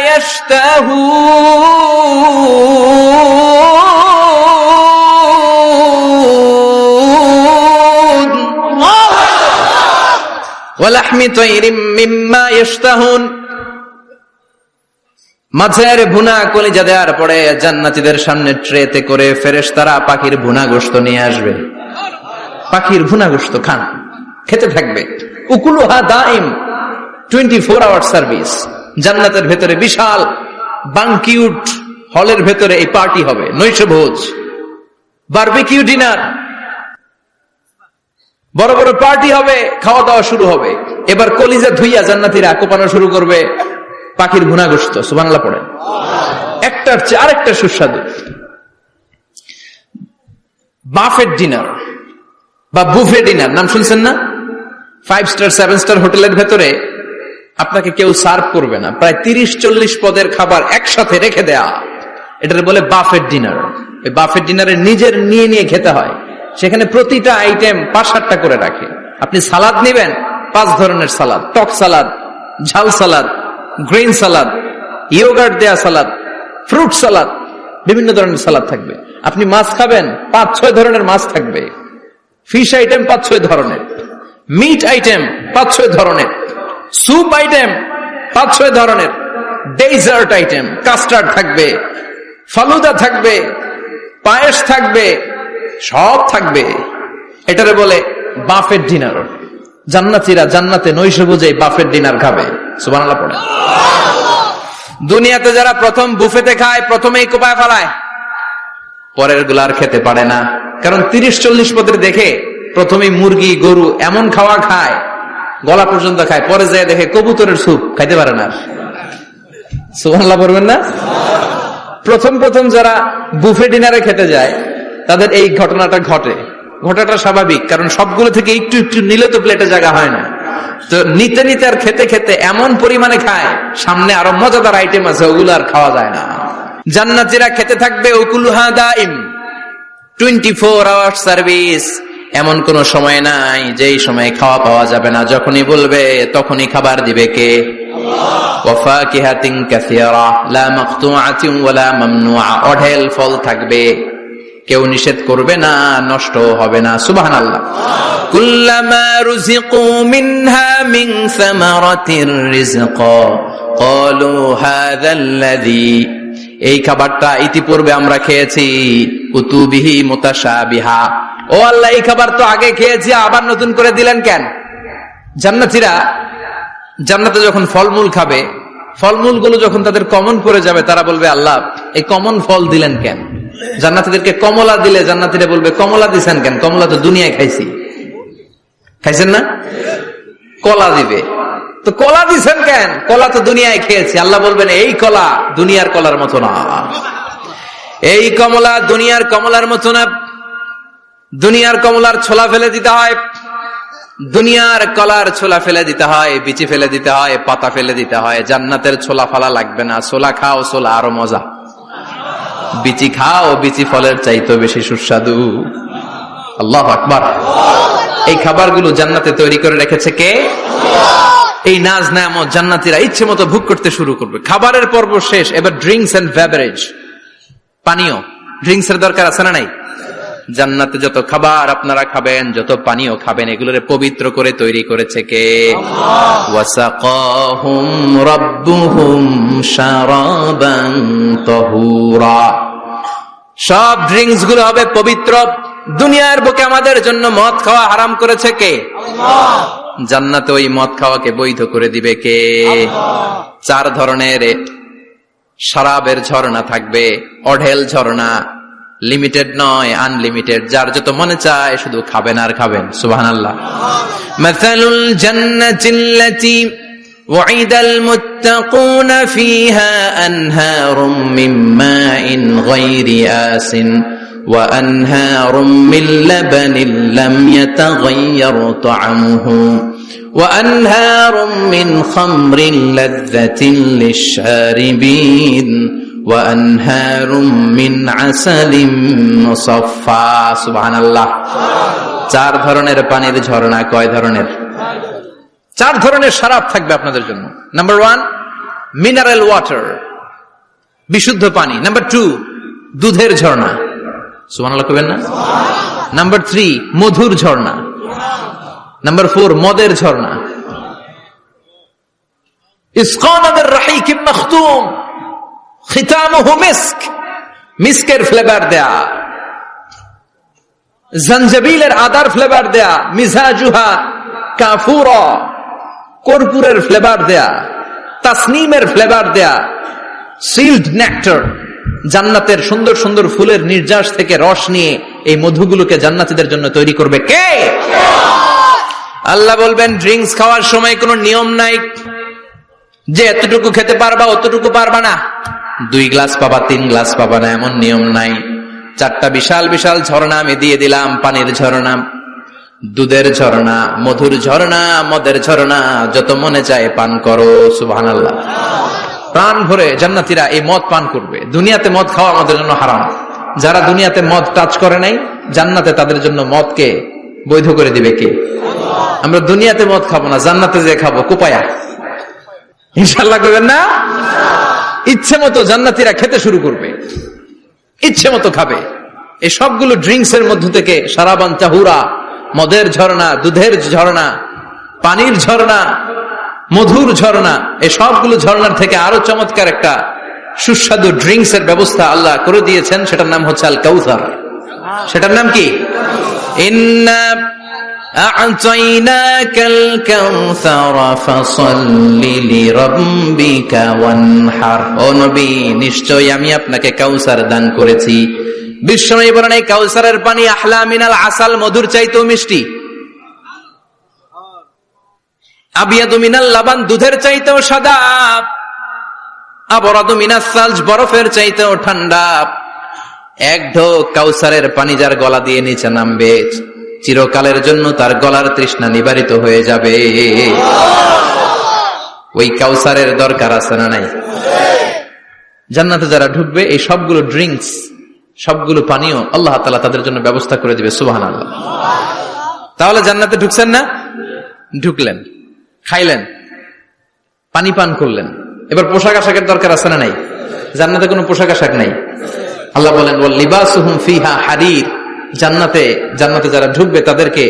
ইয়াশতাহুন, ওয়ালাহমি তাইরিম মিম্মা ইয়াশতাহুন। মাছের ভুনা কলিজা দেওয়ার পরে জান্নাতীদের সামনে ট্রেতে করে ফেরেশতারা পাখির ভুনা গোশত নিয়ে আসবে। পাখির ভুনা গোশত খান, খেতে থাকবে। উকুলুহা দাইম, 24 আওয়ার সার্ভিস। জান্নাতের ভেতরে বিশাল বানকিউট হলের ভেতরে এই পার্টি হবে, নৈশভোজ, বারবিকিউ ডিনার, বড় বড় পার্টি হবে, খাওয়া দাওয়া শুরু হবে। এবার কলিজা ধুইয়া জান্নাতীরা কোপানো শুরু করবে পাখির ভুনা গোশত। সুবহানাল্লাহ পড়েন। একটার চেয়ে আরেকটা সুস্বাদু। বাফেট ডিনার বা বুফে ডিনার নাম শুনছেন না? 5 স্টার 7 স্টার হোটেলের ভেতরে আপনাকে কেউ সার্ভ করবে না, প্রায় 30-40 পদের খাবার একসাথে রেখে দেয়া, এটার বলে বাফেট ডিনার। এই বাফেট ডিনারে নিজের নিয়ে নিয়ে খেতে হয়। সেখানে প্রতিটা আইটেম 5-7টা করে রাখে। আপনি সালাদ নেবেন, 5 ধরনের সালাদ, টক সালাদ, ঝাল সালাদ, গ্রিন সালাদ, ইয়োগার্ট দেয়া সালাদ, ফ্রুট সালাদ, বিভিন্ন ধরনের সালাদ থাকবে। আপনি মাছ খাবেন, 5-6 ধরনের মাছ থাকবে। ফিশ আইটেম 5-6 ধরনের, মিট আইটেম 5-6 ধরনের, স্যুপ আইটেম 5-6 ধরনের, ডেজার্ট আইটেম, কাস্টার্ড থাকবে, ফালুদা থাকবে, পায়েস থাকবে, সব থাকবে। এটারে বলে বাফেট ডিনার। জান্নাতীরা জান্নাতে নৈশভোজে বাফেট ডিনার খাবে। সুবহানাল্লাহ পড়ে। দুনিয়াতে যারা প্রথম বুফেতে খায়, প্রথমেই কোপায় ফেলায়, পরের গুলার খেতে পারে না। কারণ 30-40 পদের দেখে প্রথমেই মুরগি, গরু এমন খাওয়া খায়, গলা পর্যন্ত খায়, পরে যায় দেখে কবুতরের স্যুপ, খাইতে পারে না। সুবহানাল্লাহ পড়বেন না? প্রথম প্রথম যারা বুফে ডিনারে খেতে যায় তাদের এই ঘটনাটা ঘটে। ঘটাটা স্বাভাবিক, কারণ সবগুলো থেকে একটু একটু নিলে তো প্লেটে জায়গা হয় না। তো নিতে নিতে আর খেতে খেতে এমন পরিমাণে খায়, সামনে আরো মজাদার আইটেম আছে, ওগুলো আর খাওয়া যায় না। জান্নাতীরা খেতে থাকবে উকুলুহা দাইম, 24 আওয়ার সার্ভিস। এমন কোন সময় নাই যেই সময় খাওয়া পাওয়া যাবে না, যখনই বলবে তখনই খাবার দিবে কে? ওয়াফাকিহাতিন কাসীরা লা মাকতুআতিন ওয়ালা মামনুআ, অঢেল ফল থাকবে, কেউ নিষেধ করবে না, নষ্ট হবে না। সুবহানাল্লাহ। কুল্লামা রুজিকু মিনহা মিন সামারাতির রিজকা ক্বালু হাযাল্লাযী, এই খাবারটা ইতিপূর্বে আমরা খেয়েছি, কুতুবিহি মুতাশাবিহা, ও আল্লাহ এই খাবার তো আগে খেয়েছি, আবার নতুন করে দিলেন কেন? জান্নাতীরা জান্নাতে যখন ফলমূল খাবে, ফলমূলগুলো যখন তাদের কমন পড়ে যাবে, তারা বলবে আল্লাহ এই কমন ফল দিলেন কেন? জান্নাতীদেরকে কমলা দিলে জান্নাতীরা বলবে কমলা দিছেন কেন? কমলা তো দুনিয়ায় খাইছি। খাইছেন না? কলা দিবে, তো কলা দিছেন কেন? কলা তো দুনিয়ায় খেয়েছি। আল্লাহ বলবেন এই কলা দুনিয়ার কলার মতো না, এই কমলা দুনিয়ার কমলার মতো না। দুনিয়ার কমলার ছোলা ফেলে দিতে হয়, দুনিয়ার কলার ছোলা ফেলে দিতে হয়, বিচি ফেলে দিতে হয়, পাতা ফেলে দিতে হয়। জান্নাতের ছোলা ফালা লাগবে না, ছোলা খাও, ছোলা আরো মজা। বিচি খাও, বিচি ফলের চাইতে বেশি সুস্বাদু। আল্লাহু আকবার। এই খাবারগুলো জান্নাতে তৈরি করে রেখেছে কে? এই নাজ নেয়ামত জান্নাতীরা ইচ্ছে মতো ভোগ করতে শুরু করবে। খাবারের পর্ব শেষ, এবার ড্রিঙ্কস এন্ড বেভারেজ, পানীয়। ড্রিঙ্কস এর দরকার আছে না নাই? জান্নাতে যত খাবার আপনারা খাবেন, যত পানীয় খাবেন, এগুলোরে পবিত্র করে তৈরি করেছে কে? ওয়াসাকাহুম রাব্বুহুম শারাবান তাহুরা, সব ড্রিঙ্কস গুলো হবে পবিত্র। দুনিয়ার বুকে আমাদের জন্য মদ খাওয়া হারাম করেছে কে? আল্লাহ। জান্নাতে ওই মদ খাওয়াকে বৈধ করে দিবে কে? আল্লাহ। 4 ধরনের শরাবের ঝর্ণা থাকবে, অঢেল ঝর্ণা, লিমিটেড নয়, আনলিমিটেড। যার যত মনে চায় শুধু খাবেন আর খাবেন। সুবহানাল্লাহ। মাসালুল জান্নাতিল্লাতী ওয়াইদাল মুত্তাকুনা ফিহা আনহারুম মিন মাইন গায়রি আসিন ওয়া আনহারুম মিন লাবানিন লাম ইয়াতাগায়্যার তা'আমুহু ওয়া আনহারুম মিন খামরিন লাযযাতিন লিশ-শারিবিন وأنهار من عسل مصفى سبحان الله 4 ধরনের পানির ঝর্ণা। কয় ধরনের? 4 ধরনের শরাব থাকবে আপনাদের জন্য। নাম্বার 1 মিনারেল ওয়াটার, বিশুদ্ধ পানি। নাম্বার 2 দুধের ঝর্ণা, সুবহানাল্লাহ কইবেন না? নাম্বার 3 মধুর ঝর্ণা। নাম্বার 4 মদের ঝর্ণা। ইসকানা বির রাহিকিম মাখতুম খিতামুহু মিস্ক, মিস্কের ফ্লেভার দেয়া, জঞ্জাবিলের আদার ফ্লেভার দেয়া, মিজাজুহা কাফুরা, কর্পূরের ফ্লেভার দেয়া, তাসনিমের ফ্লেভার দেয়া, সিল্ড নেক্টার, জান্নাতের সুন্দর সুন্দর ফুলের নির্যাস থেকে রস নিয়ে এই মধুগুলোকে জান্নাতীদের জন্য তৈরি করবে কে? আল্লাহ বলবেন ড্রিঙ্কস খাওয়ার সময় কোনো নিয়ম নাই যে এতটুকু খেতে পারবা অতটুকু পারবা না, 2 গ্লাস পাবা 3 গ্লাস পাবা না, এমন নিয়ম নাই। 4টা বিশাল বিশাল ঝর্ণা আমি দিয়ে দিলাম, পানির ঝর্ণা, দুধের ঝর্ণা, মধুর ঝর্ণা, মদের ঝর্ণা, যত মনে চায় পান করো। সুবহানাল্লাহ। প্রাণ ভরে জান্নাতীরা এই মদ পান করবে। দুনিয়াতে মদ খাওয়া আমাদের জন্য হারাম। যারা দুনিয়াতে মদ টাচ করে নাই, জান্নাতে তাদের জন্য মদকে বৈধ করে দিবে কে? আমরা দুনিয়াতে মদ খাবো না, জান্নাতে যে খাবো কোপায়া, ইনশাআল্লাহ করবেন না? ইচ্ছে মতো জান্নাতীরা খেতে শুরু করবে, ইচ্ছে মতো খাবে। এই সবগুলো ড্রিঙ্কস এর মধ্য থেকে শারাবান তাহুরা, মদের ঝর্ণা, দুধের ঝর্ণা, পানির ঝর্ণা, মধুর ঝর্ণা, এই সবগুলো ঝর্ণার থেকে আরো চমৎকার একটা সুস্বাদু ড্রিঙ্কস এর ব্যবস্থা আল্লাহ করে দিয়েছেন। সেটার নাম হচ্ছে আল কাউসার। সেটার নাম কি? ইন্না আ'তাইনাকাল কাউসার ফাসাল্লি লিরাব্বিকা ওয়ানহার। ও নবী, নিশ্চয়ই আমি আপনাকে কাউসার দান করেছি। বিশ্বনবী বলেন এই কাউসারের পানি আহলা মিনাল আসাল, মধুর চাইতেও মিষ্টি। আবিয়াদু মিনাল লাবান, দুধের চাইতেও সাদা। আবরাদু মিনাস সালজ, বরফের চাইতেও ঠান্ডা। এক ঢোক কাউসারের পানি যার গলা দিয়ে নিচে নামবে, চিরকালের জন্য তার গলার তৃষ্ণা নিবারিত হয়ে যাবে। ওই কাউসারের দরকার আছে না নাই? জান্নাতে যারা ঢুকবে এই সবগুলো ড্রিঙ্কস, সবগুলো পানীয় আল্লাহ তাআলা তাদের জন্য ব্যবস্থা করে দিবে। সুবহানাল্লাহ। তাহলে জান্নাতে ঢুকছেন না? ঢুকলেন, খাইলেন, পানি পান করলেন, এবার পোশাক আশাকের দরকার আছে না নাই? জান্নাতে কোনো পোশাক আশাক নাই। আল্লাহ বলেন ওয়াল লিবাসুহুম ফিহা হারির, জান্নাতে যারা ঢুকবে তাদেরকে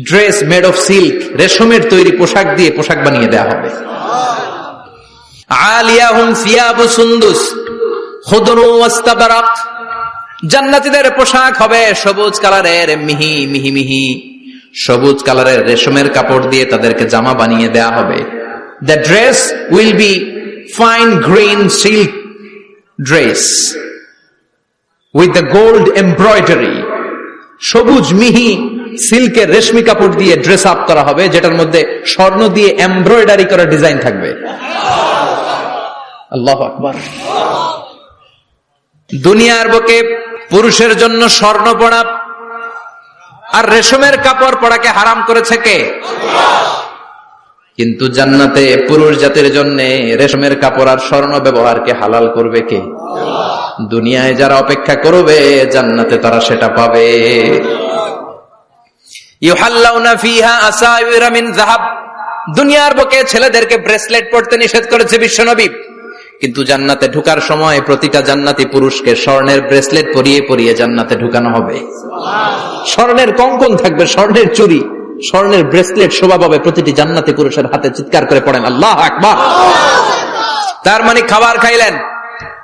ড্রেস মেড অফ সিল্ক, রেশমের তৈরি পোশাক দিয়ে পোশাক বানিয়ে দেওয়া হবে। আলিয়াহুম সিয়াবু সুন্দুস খুদরু ওয়াস্তাবরাক, জান্নাতীদের পোশাক হবে সবুজ কালারের, মিহি মিহি মিহি সবুজ কালারের রেশমের কাপড় দিয়ে তাদেরকে জামা বানিয়ে দেওয়া হবে। The dress will be fine green silk dress with the gold embroidery, সবুজ মিহি সিল্কের রেশমি কাপড় দিয়ে ড্রেস আপ করা হবে, যেটার মধ্যে স্বর্ণ দিয়ে এমব্রয়ডারি করা ডিজাইন থাকবে। আল্লাহু আকবার। দুনিয়ার বুকে পুরুষের জন্য স্বর্ণ পরা আর রেশমের কাপড় পরাকে হারাম করেছে কে? কিন্তু জান্নাতে পুরুষ জাতির জন্য রেশমের কাপড় আর স্বর্ণ ব্যবহারকে হালাল করবে কে? দুনিয়ায় যারা অপেক্ষা করবে জান্নাতে তারা সেটা পাবে। ইউহাল্লাউনা ফিহা আসাইরা মিন যাহাব, দুনিয়ার বুকে ছেলেদেরকে ব্রেসলেট পরতে নিষেধ করেছে বিশ্বনবী, কিন্তু জান্নাতে ঢোকার সময় প্রতিটা জান্নাতি পুরুষকে স্বর্ণের ব্রেসলেট পরিয়ে পরিয়ে জান্নাতে ঢুকানো হবে। স্বর্ণের কঙ্কন থাকবে, স্বর্ণের চুড়ি, স্বর্ণের ব্রেসলেট শোভা পাবে প্রতিটি জান্নাতি পুরুষের হাতে। চিৎকার করে পড়েন আল্লাহু আকবার। তার মানে খাবার খাইলেন,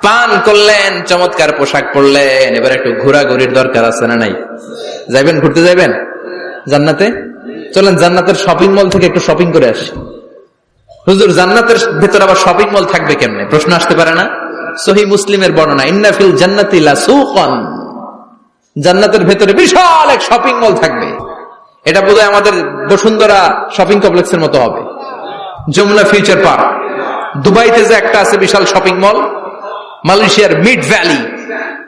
পান করলেন, চমৎকার পোশাক পরলেন, এবার একটু ঘোরাঘুরির দরকার আছে না নাই? যাইবেন, ঘুরতে যাইবেন জান্নাতে? চলেন জান্নাতের শপিং মল থেকে একটু শপিং করে আসি। হুজুর জান্নাতের ভেতর আবার শপিং মল থাকবে কেমনে? প্রশ্ন আসতে পারে না? সহিহ মুসলিমের বর্ণনা, ইন্না ফিল জান্নাতি লাসুকান, জান্নাতের ভেতরে বিশাল এক শপিং মল থাকবে। এটা বোধহয় আমাদের বসুন্ধরা শপিং কমপ্লেক্সের মতো হবে, যমুনা ফিউচার পার্ক। দুবাইতে যে একটা আছে বিশাল শপিং মল, মালয়েশিয়ার মিড ভ্যালি,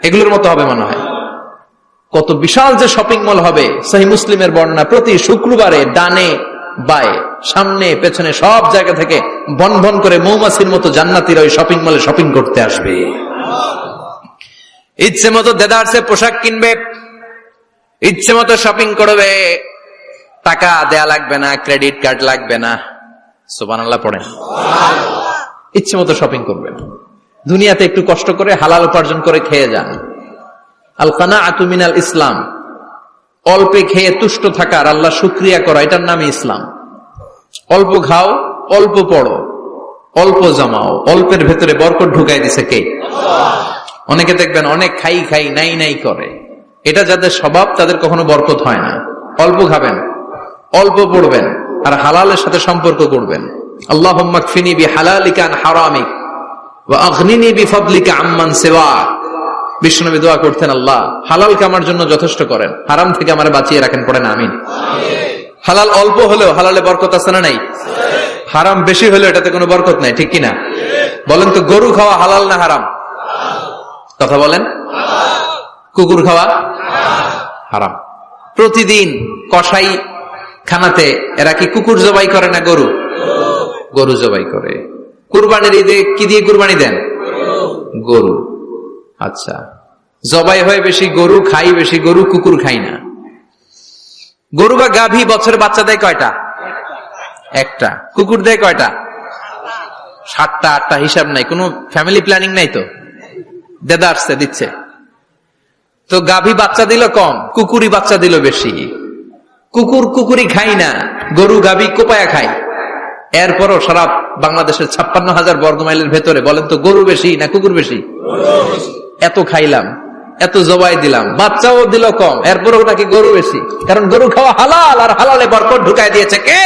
এগুলোর মতো হবে মনে হয়। কত বিশাল যে শপিং মল হবে। সহিহ মুসলিমের বর্ণনা, প্রতি শুক্রবারে ডানে বায়ে সামনে পেছনে সব জায়গা থেকে বন বন করে মৌমাছির মতো জান্নাতীরা ওই শপিং মলে শপিং করতে আসবে। ইচ্ছে মতো দেদারসে পোশাক কিনবে, ইচ্ছে মতো শপিং করবে, টাকা দেয়া লাগবে না, ক্রেডিট কার্ড লাগবে না। সুবহানাল্লাহ পড়েন। ইচ্ছে মতো শপিং করবেন। দুনিয়াতে একটু কষ্ট করে হালাল উপার্জন করে খেয়ে যান। আল কানাআতু মিনাল ইসলাম, অল্পে খেয়ে তুষ্ট থাকা আর আল্লাহ শুকরিয়া করা, এটার নামই ইসলাম। অল্প খাও, অল্প পড়ো, অল্প জমাও, অল্পের ভেতরে বরকত ঢুকাই দিছে কে? অনেকে দেখবেন অনেক খাই খাই নাই নাই করে, এটা যাদের স্বভাব তাদের কখনো বরকত হয় না। অল্প খাবেন, অল্প পড়বেন আর হালালের সাথে সম্পর্ক করবেন। আল্লাহুম্মা কফিনি বিহালালিকা আন হারামিক ওয়া আগনিনি বিফাদলিকা আম্মান সিওয়াক। বিশ্বনবী দোয়া করতেন, আল্লাহ হালালকে আমার জন্য যথেষ্ট করেন, হারাম থেকে আমারে বাঁচিয়ে রাখেন। পড়েন আমিন। হালাল অল্প হলেও হালালে বরকত আছে না নাই? হারাম বেশি হলেও এটাতে কোনো বরকত নাই, ঠিক কিনা? বলেন তো, গরু খাওয়া হালাল না হারাম? কথা বলেন। কুকুর খাওয়া হারাম। প্রতিদিন কসাই খানাতে এরা কি কুকুর জবাই করে না গরু? গরু জবাই করে। কুরবানির ঈদে কি দিয়ে কুরবানি দেন? গরু। আচ্ছা, জবাই হয় বেশি গরু, খাই বেশি গরু, কুকুর খাই না। গরু বা গাভী বছরে বাচ্চা দেয় কয়টা? একটা। কুকুর দেয় কয়টা? 7টা 8টা, হিসাব নাই, কোনো ফ্যামিলি প্ল্যানিং নাই তো, দেদারসে দিচ্ছে। তো গাভী বাচ্চা দিল কম, কুকুরি বাচ্চা দিল বেশি। কুকুরি খাই না, গরু গাভী কোপায়া খাই। এরপরও সারা বাংলাদেশের 56,000 বর্গমাইলের ভেতরে বলেন তো, গরু বেশি না কুকুর বেশি? এত খাইলাম, এত জবাই দিলাম, বাচ্চাও দিল কম, এরপরও নাকি গরু বেশি। কারণ গরু খাওয়া হালাল, আর হালালে বরকত ঢুকাই দিয়েছে কে?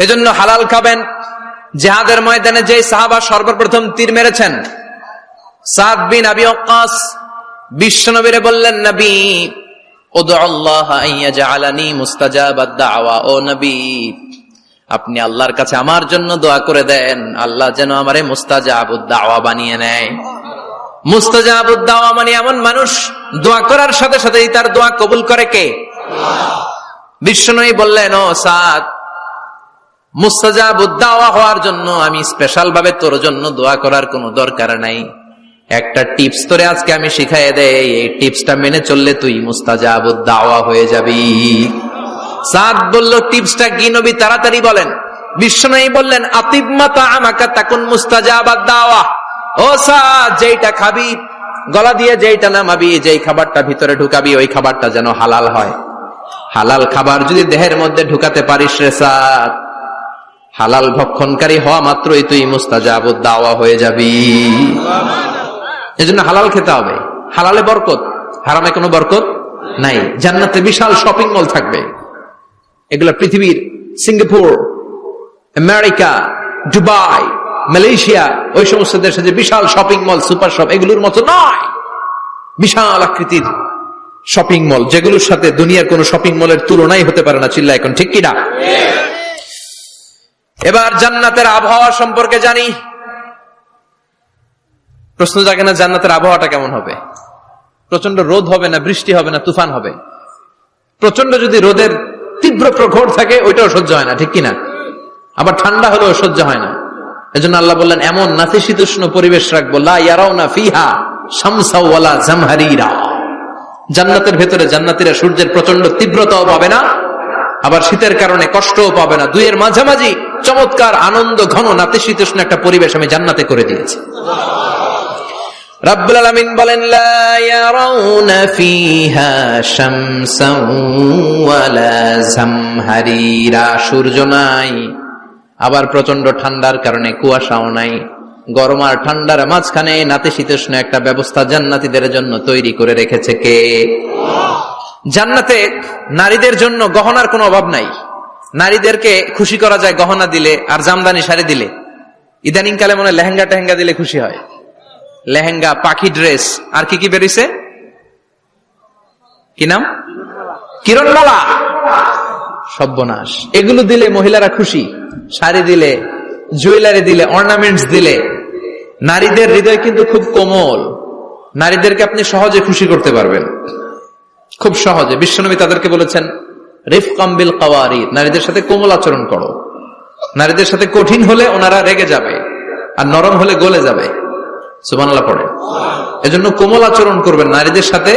এজন্য হালাল খাবেন। জিহাদের ময়দানে যে সাহাবা সর্বপ্রথম তীর মেরেছেন, সাদ বিন আবি ওয়াক্কাস, বিশ্বনবীরে বললেন, নবী উদউ আল্লাহ আন ইয়াজআলানি মুস্তাজাবাদ দাওয়া। ও নবী, আপনি আল্লাহর কাছে আমার জন্য দোয়া করে দেন, আল্লাহ যেন আমারে মুস্তাজাবুদ দাওয়া বানিয়ে নেয়। মুস্তাজাবুদ দাওয়া মানে এমন মানুষ, দোয়া করার সাথে সাথেই তার দোয়া কবুল করে কে? বিশ্বনবী বললেন, ও সাদ, মুস্তাজাবুদ দাওয়া হওয়ার জন্য আমি স্পেশাল ভাবে তোর জন্য দোয়া করার কোনো দরকার নাই। একটা টিপস তোরে আজকে আমি শিখাই দেই, এই টিপসটা মেনে চললে তুই মুস্তাজাবুদ দাওয়া হয়ে যাবি। সাদ বলল, টিপসটা কি নবী? তাড়াতাড়ি বলেন। বিশ্বনবী বললেন, আতিব মাতা আমাকা তাকুন মুস্তাজাবাদ দাওয়া। ও সাদ, যেইটা খাবি, গলা দিয়ে যেইটা নামাবি, যেই খাবারটা ভিতরে ঢুকাবি, ওই খাবারটা যেন হালাল হয়। হালাল খাবার যদি দেহের মধ্যে ঢুকাতে পারিস রে সাদ, হালাল ভক্ষণকারী হওয়া মাত্রই তুই মুস্তাজাবুদ দাওয়া হয়ে যাবি। এজন্য হালাল খেতে হবে। হালালে বরকত, হারামে কোনো বরকত নাই। জান্নাতে বিশাল শপিং মল থাকবে। এগুলো পৃথিবীর সিঙ্গাপুর, আমেরিকা, দুবাই, মালয়েশিয়া, ওই সমস্ত দেশে যে বিশাল শপিং মল, সুপার শপ, এগুলোর মতো নয়। বিশাল আকৃতির শপিং মল, যেগুলোর সাথে দুনিয়ার কোন শপিং মলের তুলনাই হতে পারে না। চিল্লা এখন ঠিক কিনা? এবার জান্নাতের আবহাওয়া সম্পর্কে জানি। প্রশ্ন জাগে না, জান্নাতের আবহাওয়াটা কেমন হবে? প্রচন্ড রোদ হবে না, বৃষ্টি হবে না, তুফান হবে? প্রচন্ড যদি রোদের তীব্র প্রখর থাকে, ওইটাও সহ্য হয় না, ঠিক কিনা? আবার ঠান্ডা হলেও সহ্য হয় না। এজন্য আল্লাহ বললেন, এমন নাতিশীতোষ্ণ পরিবেশ রাখবো, লা ইয়ারাউনা ফিহা শামসা ওয়ালা জামহারিরা। জান্নাতের ভেতরে জান্নাতীরা সূর্যের প্রচন্ড তীব্রতাও পাবে না, আবার শীতের কারণে কষ্টও পাবে না। দুইয়ের মাঝামাঝি চমৎকার আনন্দ ঘন নাতিশীতোষ্ণ একটা পরিবেশ আমি জান্নাতে করে দিয়েছি। রাব্বুল আলামিন বলেন, লা ইয়ারাউনা ফিহা শামসা ওয়ালা জামহারিরা। সূর্য নাই, আবার প্রচন্ড ঠান্ডার কারণে কুয়াশাও নাই। গরম আর ঠান্ডার মাঝখানে নাতিশীতোষ্ণ একটা ব্যবস্থা জান্নাতীদের জন্য তৈরি করে রেখেছে কে? জান্নাতে নারীদের জন্য গহনার কোনো অভাব নাই। নারীদেরকে খুশি করা যায় গহনা দিলে আর জামদানি শাড়ি দিলে। ইদানিং কালে মনে লেহেঙ্গা টেহেঙ্গা দিলে খুশি হয়। লেহেঙ্গা, পাখি ড্রেস, আর কি কি বেরিয়েছে, কি নাম? কিরণমালা, সর্বনাশ। এগুলো দিলে মহিলারা খুশি। শাড়ি দিলে, জুয়েলারি দিলে, অর্নামেন্টস দিলে। নারীদের হৃদয় কিন্তু খুব কোমল। নারীদেরকে আপনি সহজে খুশি করতে পারবেন, খুব সহজে। বিশ্বনবী তাদেরকে বলেছেন, রিফকাম বিল কাওয়ারিদ, নারীদের সাথে কোমল আচরণ করো। নারীদের সাথে কঠিন হলে ওনারা রেগে যাবে, আর নরম হলে গলে যাবে। সুবহানাল্লাহ পড়ে। এজন্য কোমল আচরণ করবেন, নারীদের সাথে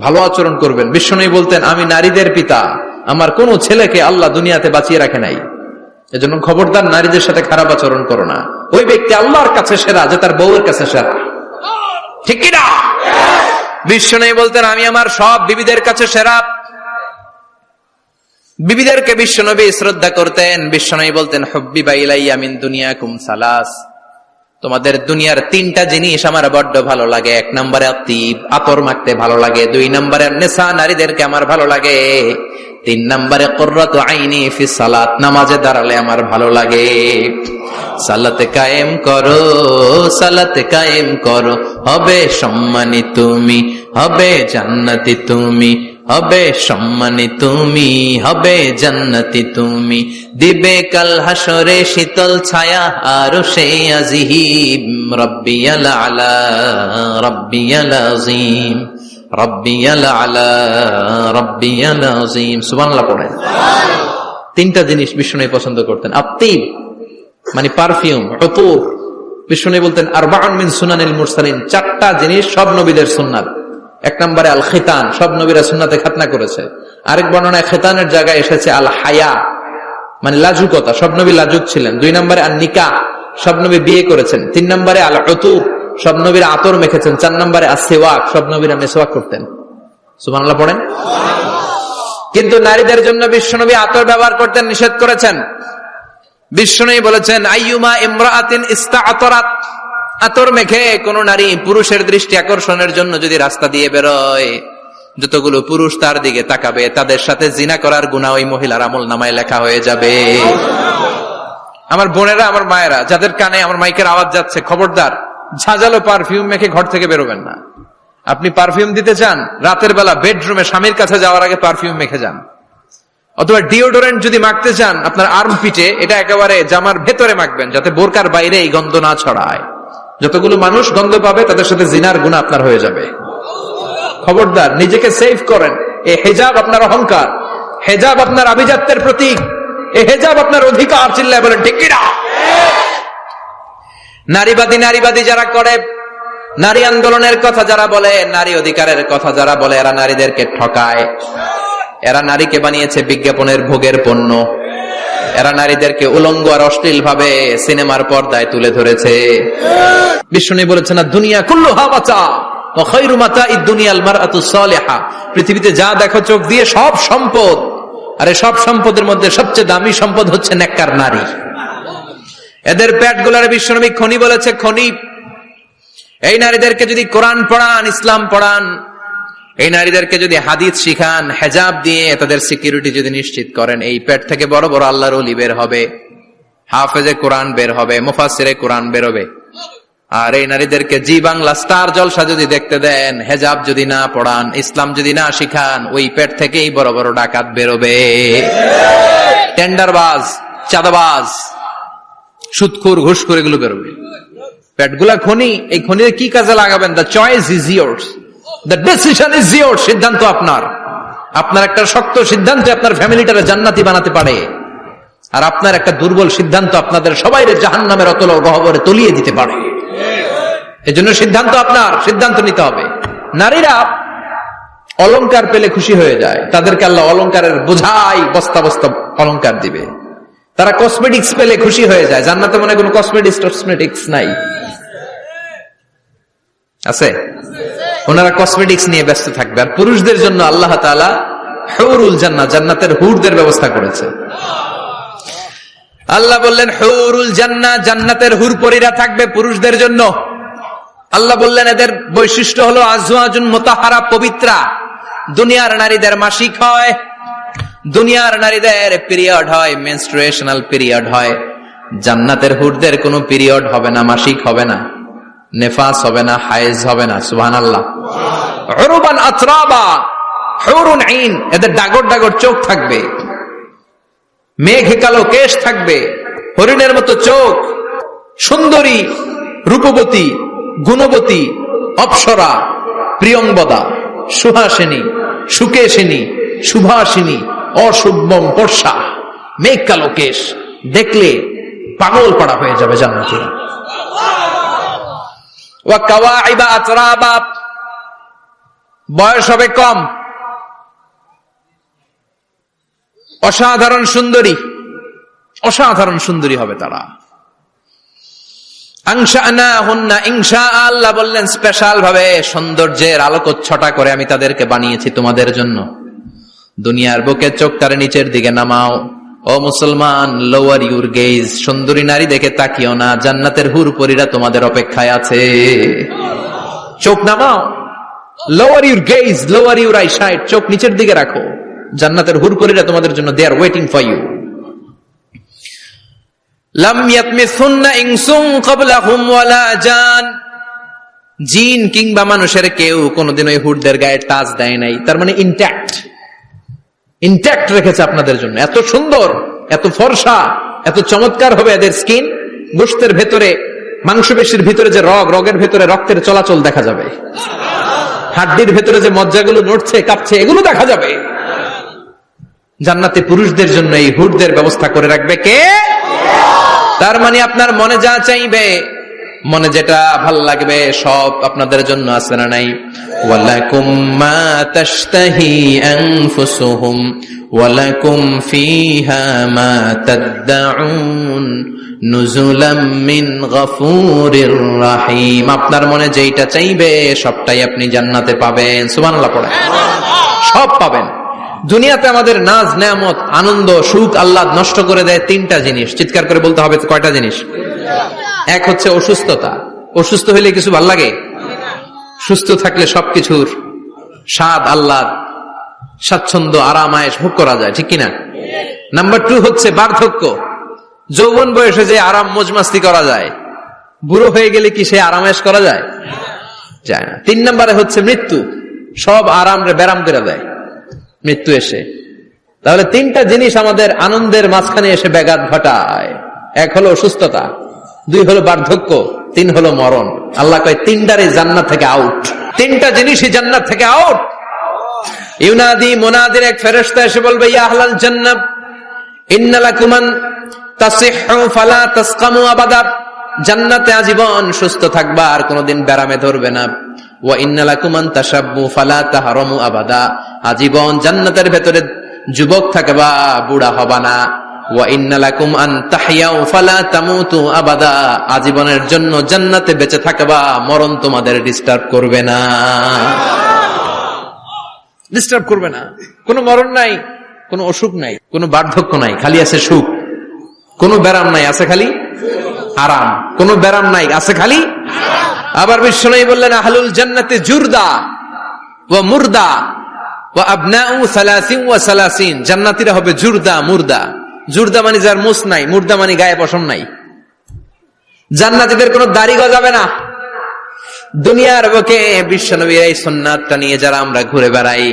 ভালো আচরণ করবেন। বিশ্বনবী বলতেন, আমি নারীদের পিতা, আমার কোন ছেলেকে আল্লাহ দুনিয়াতে বাঁচিয়ে রাখে নাই। এজন্য খবরদার নারীদের সাথে খারাপ আচরণ করো না। ওই ব্যক্তি আল্লাহর কাছে সেরা যে তার বউয়ের কাছে সেরা, ঠিক কিনা? বিশ্বনবী বলতেন, আমি আমার সব বিবিদের কাছে সেরা। বিবিদেরকে বিশ্বনবী শ্রদ্ধা করতেন। বিশ্বনবী বলতেন, হুব্বিবা ইলাইয়া মিন দুনিয়াকুম সালাস, তোমাদের দুনিয়ার তিনটা জিনিস আমার বড্ড ভালো লাগে। এক নম্বরে আতিব, আতর মাখতে ভালো লাগে। দুই নম্বরে নেশা, নারীদেরকে আমার ভালো লাগে। তিন নম্বরে কুররাতু আইনি ফি সালাত, নামাজে দাঁড়ালে আমার ভালো লাগে। সালাতে কায়েম করো, সালাতে কায়েম করো, হবে সম্মানী তুমি, হবে জান্নাতি তুমি, হবে সম্মানী তুমি, হবে জান্নাতি তুমি। দিবে কাল হাসরে শীতল ছায়া আরশে আজিম। রব্বিয়াল আলা, রব্বিয়াল আযীম, রব্বিয়াল আলা, রব্বিয়াল আযীম। সুবহানাল্লাহ পড়েন। তিনটা জিনিস বিষ্ণু পছন্দ করতেন। আত্তিব মানে পারফিউম, উতুর। বিষ্ণু বলতেন, আরবাউন মিন সুনানিল মুরসালিন, চারটা জিনিস সব নবীদের সুন্নাত। এক নম্বরে আল খিতান, সব নবীরা সুন্নাতে খাতনা করেছে। আরেক বর্ণনায় খিতানের জায়গায় এসেছে আল হায়া, মানে লাজুকতা, সব নবী লাজুক ছিলেন। দুই নম্বরে আল নিকাহ, সব নবী বিয়ে করেছেন। তিন নম্বরে আল উতুর, সব নবীরা আতর মেখেছেন। চার নম্বরে আসওয়াক, সব নবীরা মেসওয়াক করতেন। সুবহানাল্লাহ পড়েন। কিন্তু নারীদের জন্য বিশ্বনবী আতর ব্যবহার করতেন নিষেধ করেছেন। বিশ্বনবী বলেছেন, আইয়ুমা ইমরাআতিন ইস্তাআতারাত, আতর মেখে কোন নারী পুরুষের দৃষ্টি আকর্ষণের জন্য যদি রাস্তা দিয়ে বেরোয়, যতগুলো পুরুষ তার দিকে তাকাবে, তাদের সাথে জিনা করার গুনাহ ওই মহিলার আমলনামায় লেখা হয়ে যাবে। আমার বোনেরা, আমার মায়েরা, যাদের কানে আমার মাইকের আওয়াজ যাচ্ছে, খবরদার ঝাঁঝালো পারফিউম মেখে ঘর থেকে বেরোবেন না। আপনি পারফিউম দিতে চান, রাতের বেলা বেডরুমে স্বামীর কাছে যাওয়ার আগে পারফিউম মেখে যান। অথবা ডিওডোরেন্ট যদি মাখতে চান, আপনার আর্ম পিটে, এটা একেবারে জামার ভেতরে মাখবেন, যাতে বোরকার বাইরে এই গন্ধ না ছড়ায়। যতগুলো মানুষ গন্ধ পাবে, তাদের সাথে জিনার গুনাহ আপনার হয়ে যাবে। খবরদার, নিজেকে সেভ করেন। এই হেজাব আপনার অহংকার, হেজাব আপনার আভিজাত্যের প্রতীক, এই হেজাব আপনার অধিকার। চিল্লায় বলেন ঠিক কিনা? নারীবাদী যারা করে, নারী আন্দোলনের কথা যারা বলে, নারী অধিকারের কথা যারা বলে, এরা নারীদেরকে ঠকায়। এরা নারীকে বানিয়েছে বিজ্ঞাপনের ভোগের পণ্য। এরা নারীদেরকে উলঙ্গ আর অশ্লীল ভাবে সিনেমার পর্দায় তুলে ধরেছে। বিষ্ণু বলেছেন না, দুনিয়া কুল্লুহা মাতা ওয়া খায়রু মাতা'id দুনিয়াল মারআতু সালিহা। পৃথিবীতে যা দেখো চোখ দিয়ে সব সম্পদ, আর এই সব সম্পদের মধ্যে সবচেয়ে দামি সম্পদ হচ্ছে নেককার নারী। এদের পেটগুলার বিশ্বনবী খনি বলেছে, খনি। এই নারীদেরকে যদি কোরআন পড়ান, ইসলাম পড়ান, এই নারীদেরকে যদি হাদিস শিখান, হেজাব দিয়ে তাদের সিকিউরিটি যদি নিশ্চিত করেন, এই পেট থেকে বড় বড় আল্লাহর ওলি বের হবে, হাফেজে কোরআন বের হবে, মুফাসসিরে কোরআন বের হবে। আর এই নারীদেরকে জি বাংলা স্টার জলসা যদি দেখতে দেন, হেজাব যদি না পড়ান, ইসলাম যদি না শিখান, ওই পেট থেকেই বড় বড় ডাকাত বেরোবে, টেন্ডারবাজ, চাঁদাবাজ, সুদখোর, ঘুষখোর, এগুলো বেরোবে। পেটগুলা খনি, এই খনির কি কাজে লাগাবেন? The choice is years, the decision is years. সিদ্ধান্ত আপনার। আপনার একটা শক্ত সিদ্ধান্ত আপনার ফ্যামিলিটারে জান্নাতি বানাতে পারে, আর আপনার একটা দুর্বল সিদ্ধান্ত আপনাদের সবাইরে জাহান্নামের অতল গহ্বরে তলিয়ে দিতে পারে। এজন্য সিদ্ধান্ত আপনার, সিদ্ধান্ত নিতে হবে। নারীরা অলংকার পেলে খুশি হয়ে যায়, তাদেরকে আল্লাহ অলংকারের বোঝাই বস্তা বস্তা অলংকার দিবে। তারা কসমেটিক্স পেলে খুশি হয়ে যায়। জান্নাতে মনে কোনো কসমেটিক্স নাই? আছে? ওনারা কসমেটিক্স নিয়ে ব্যস্ত থাকবে। আর পুরুষদের জন্য আল্লাহ তাআলা হুরুল জান্নাহ, জান্নাতের হুরদের ব্যবস্থা করেছে। আল্লাহ বললেন হুরুল জান্নাহ, জান্নাতের হুর পরীরা থাকবে পুরুষদের জন্য। আল্লাহ বললেন এদের বৈশিষ্ট্য হলো আজওয়াজুন মুতাহহারা, পবিত্রা। দুনিয়ার নারীদের মাসিক হয়, দুনিয়ার নারীদের পিরিয়ড হয়, মেনস্ট্রুয়েশনাল পিরিয়ড হয়। জান্নাতের হুরদের কোনো পিরিয়ড হবে না, মাসিক হবে না, নেফাস হবে না, হায়েজ হবে না। সুবহানাল্লাহ। উরবান আতরাবা, হুরুন আইন, এদের ডাগর ডাগর চোখ থাকবে, মেঘ কালো কেশ থাকবে, হরিণের মতো চোখ, সুন্দরী, রূপবতী, গুণবতী, অপ্সরা, প্রিয়ংবদা, সুহাসিনী, সুকেশিনী, সুভাষিনী, অশুভম বর্ষা, মেঘ কালো কেশ, দেখলে পাগল পাড়া হয়ে যাবে জান্নাতীরা। ওয়া কাওয়াইবা আতরাবা, বয়স হবে কম, অসাধারণ সুন্দরী, অসাধারণ সুন্দরী হবে তারা। আনশানাহুন্না ইনশা, আল্লাহ বললেন স্পেশাল ভাবে সৌন্দর্যের আলোকচ্ছটা করে আমি তাদেরকে বানিয়েছি তোমাদের জন্য। দুনিয়ার বুকে চোখটারে নিচের দিকে নামাও। ও মুসলমান, লোয়ার ইউর গেজ, সুন্দরী নারী দেখে তাকিও না, জান্নাতের হুর পরীরা তোমাদের অপেক্ষায় আছে। চোখ নামাও, lower your gauge, lower your eyesight, চোখ নিচের দিকে রাখো, জান্নাতের হুর পরীরা তোমাদের জন্য দে আর ওয়েটিং ফর ইউ। লাম ইয়াতমিসুন্না ইনসুন ক্বাবলাহুম ওয়ালা জান, জিন কিংবা মানুষের কেউ কোনোদিন ওই হুরদের গায়ে টাচ দেয় নাই। তার মানে ইনট্যাক্ট রেখেছে আপনাদের জন্য। এত সুন্দর, এত ফর্সা, এত চমৎকার হবে এদের স্কিন। গোশতের ভেতরে, মাংসপেশির ভিতরে যে রগের ভেতরে রক্তের চলাচল দেখা যাবে, হাড্ডির ভেতরে যে মজ্জাগুলো নড়ছে কাঁপছে এগুলো দেখা যাবে। জান্নাতে পুরুষদের জন্য এই হুরদের ব্যবস্থা করে রাখবে কে? তার মানে আপনার মনে যা চাইবে, মনে যেটা ভাল লাগবে সব আপনাদের জন্য আছে না নাই? ওয়ালাকুম মা তাশতাহি আনফুসুহুম ওয়ালাকুম ফিহা মা তাদউন নুজুলাম মিন গফুরির রহিম। আপনার মনে যেটা চাইবে সবটাই আপনি জান্নাতে পাবেন। সুবহানাল্লাহ পড়েন। সব পাবেন। দুনিয়াতে আমাদের নাজ নেয়ামত, আনন্দ, সুখ আল্লাহ নষ্ট করে দেয় তিনটা জিনিস। চিৎকার করে বলতে হবে কয়টা জিনিস? এক হচ্ছে অসুস্থতা। অসুস্থ হইলে কিছু ভাল লাগে? সুস্থ থাকলে সবকিছুর স্বাদ, আল্লাহ, স্বাচ্ছন্দ্য, আরাম, আয়েশ ভোগ করা যায়, ঠিক কিনা? নাম্বার 2 হচ্ছে বার্ধক্য। যৌবন বয়সে যে আরাম মজমাস্তি করা যায়, বুড়ো হয়ে গেলে কি সে আরামায়েশ করা যায়? যায় না। 3 নম্বরে হচ্ছে মৃত্যু। সব আরাম রে ব্যারাম করে দেয় মৃত্যু এসে। তাহলে 3টা জিনিস আমাদের আনন্দের মাঝখানে এসে ব্যাঘাত ঘটায়। 1 হলো অসুস্থতা, 2 হলো বার্ধক্য, 3 হলো মরণ। আল্লাহ কয় 3টারই জান্নাত থেকে আউট। 3টা জিনিসই জান্নাত থেকে আউট। ইউনাদি, মুনাদির এক ফেরেশতা এসে বলবে, ইয়া আহলাল জান্নাহ ইন্না লাকুম তাসিহু ফালা তাসকামু আবাদা। জান্নাতে আজীবন সুস্থ থাকবা, আর কোনোদিন ব্যারামে ধরবে না। ওয়া ইন্না লাকুম আন তাশাব্বু ফালা তাহরামু আবাদা, আজীবন জান্নাতের ভেতরে যুবক থাকবা, বুড়া হবা না। ওয়া ইন্না লাকুম আন তাহইয়াউ ফালা তামুতু আবাদা, আজীবনের জন্য জান্নাতে বেঁচে থাকবা, মরণ তোমাদের ডিস্টার্ব করবে না, ডিস্টার্ব করবে না। কোনো মরণ নাই, কোনো অসুখ নাই, কোনো বার্ধক্য নাই, খালি আছে সুখ। কোনো ব্যারাম নাই, আছে খালি আরাম। কোনো ব্যারাম নাই, আছে খালি। আবার বিশ্বনবী বললেন আহলুল জান্নাতে জুরদা ওয়া মুরদা ওয়া আবনাউ সালাসিন ওয়া সালাসিন, জান্নাতীরা হবে জুরদা মুরদা। জুরদা মানে যার মুছ নাই, মুরদা মানে গায়ে পশম নাই। জান্নাতীদের কোনো দাড়ি গজাবে না। দুনিয়ার বুকে বিশ্বনবীর এই সুন্নাতটা নিয়ে যারা আমরা ঘুরে বেড়াই,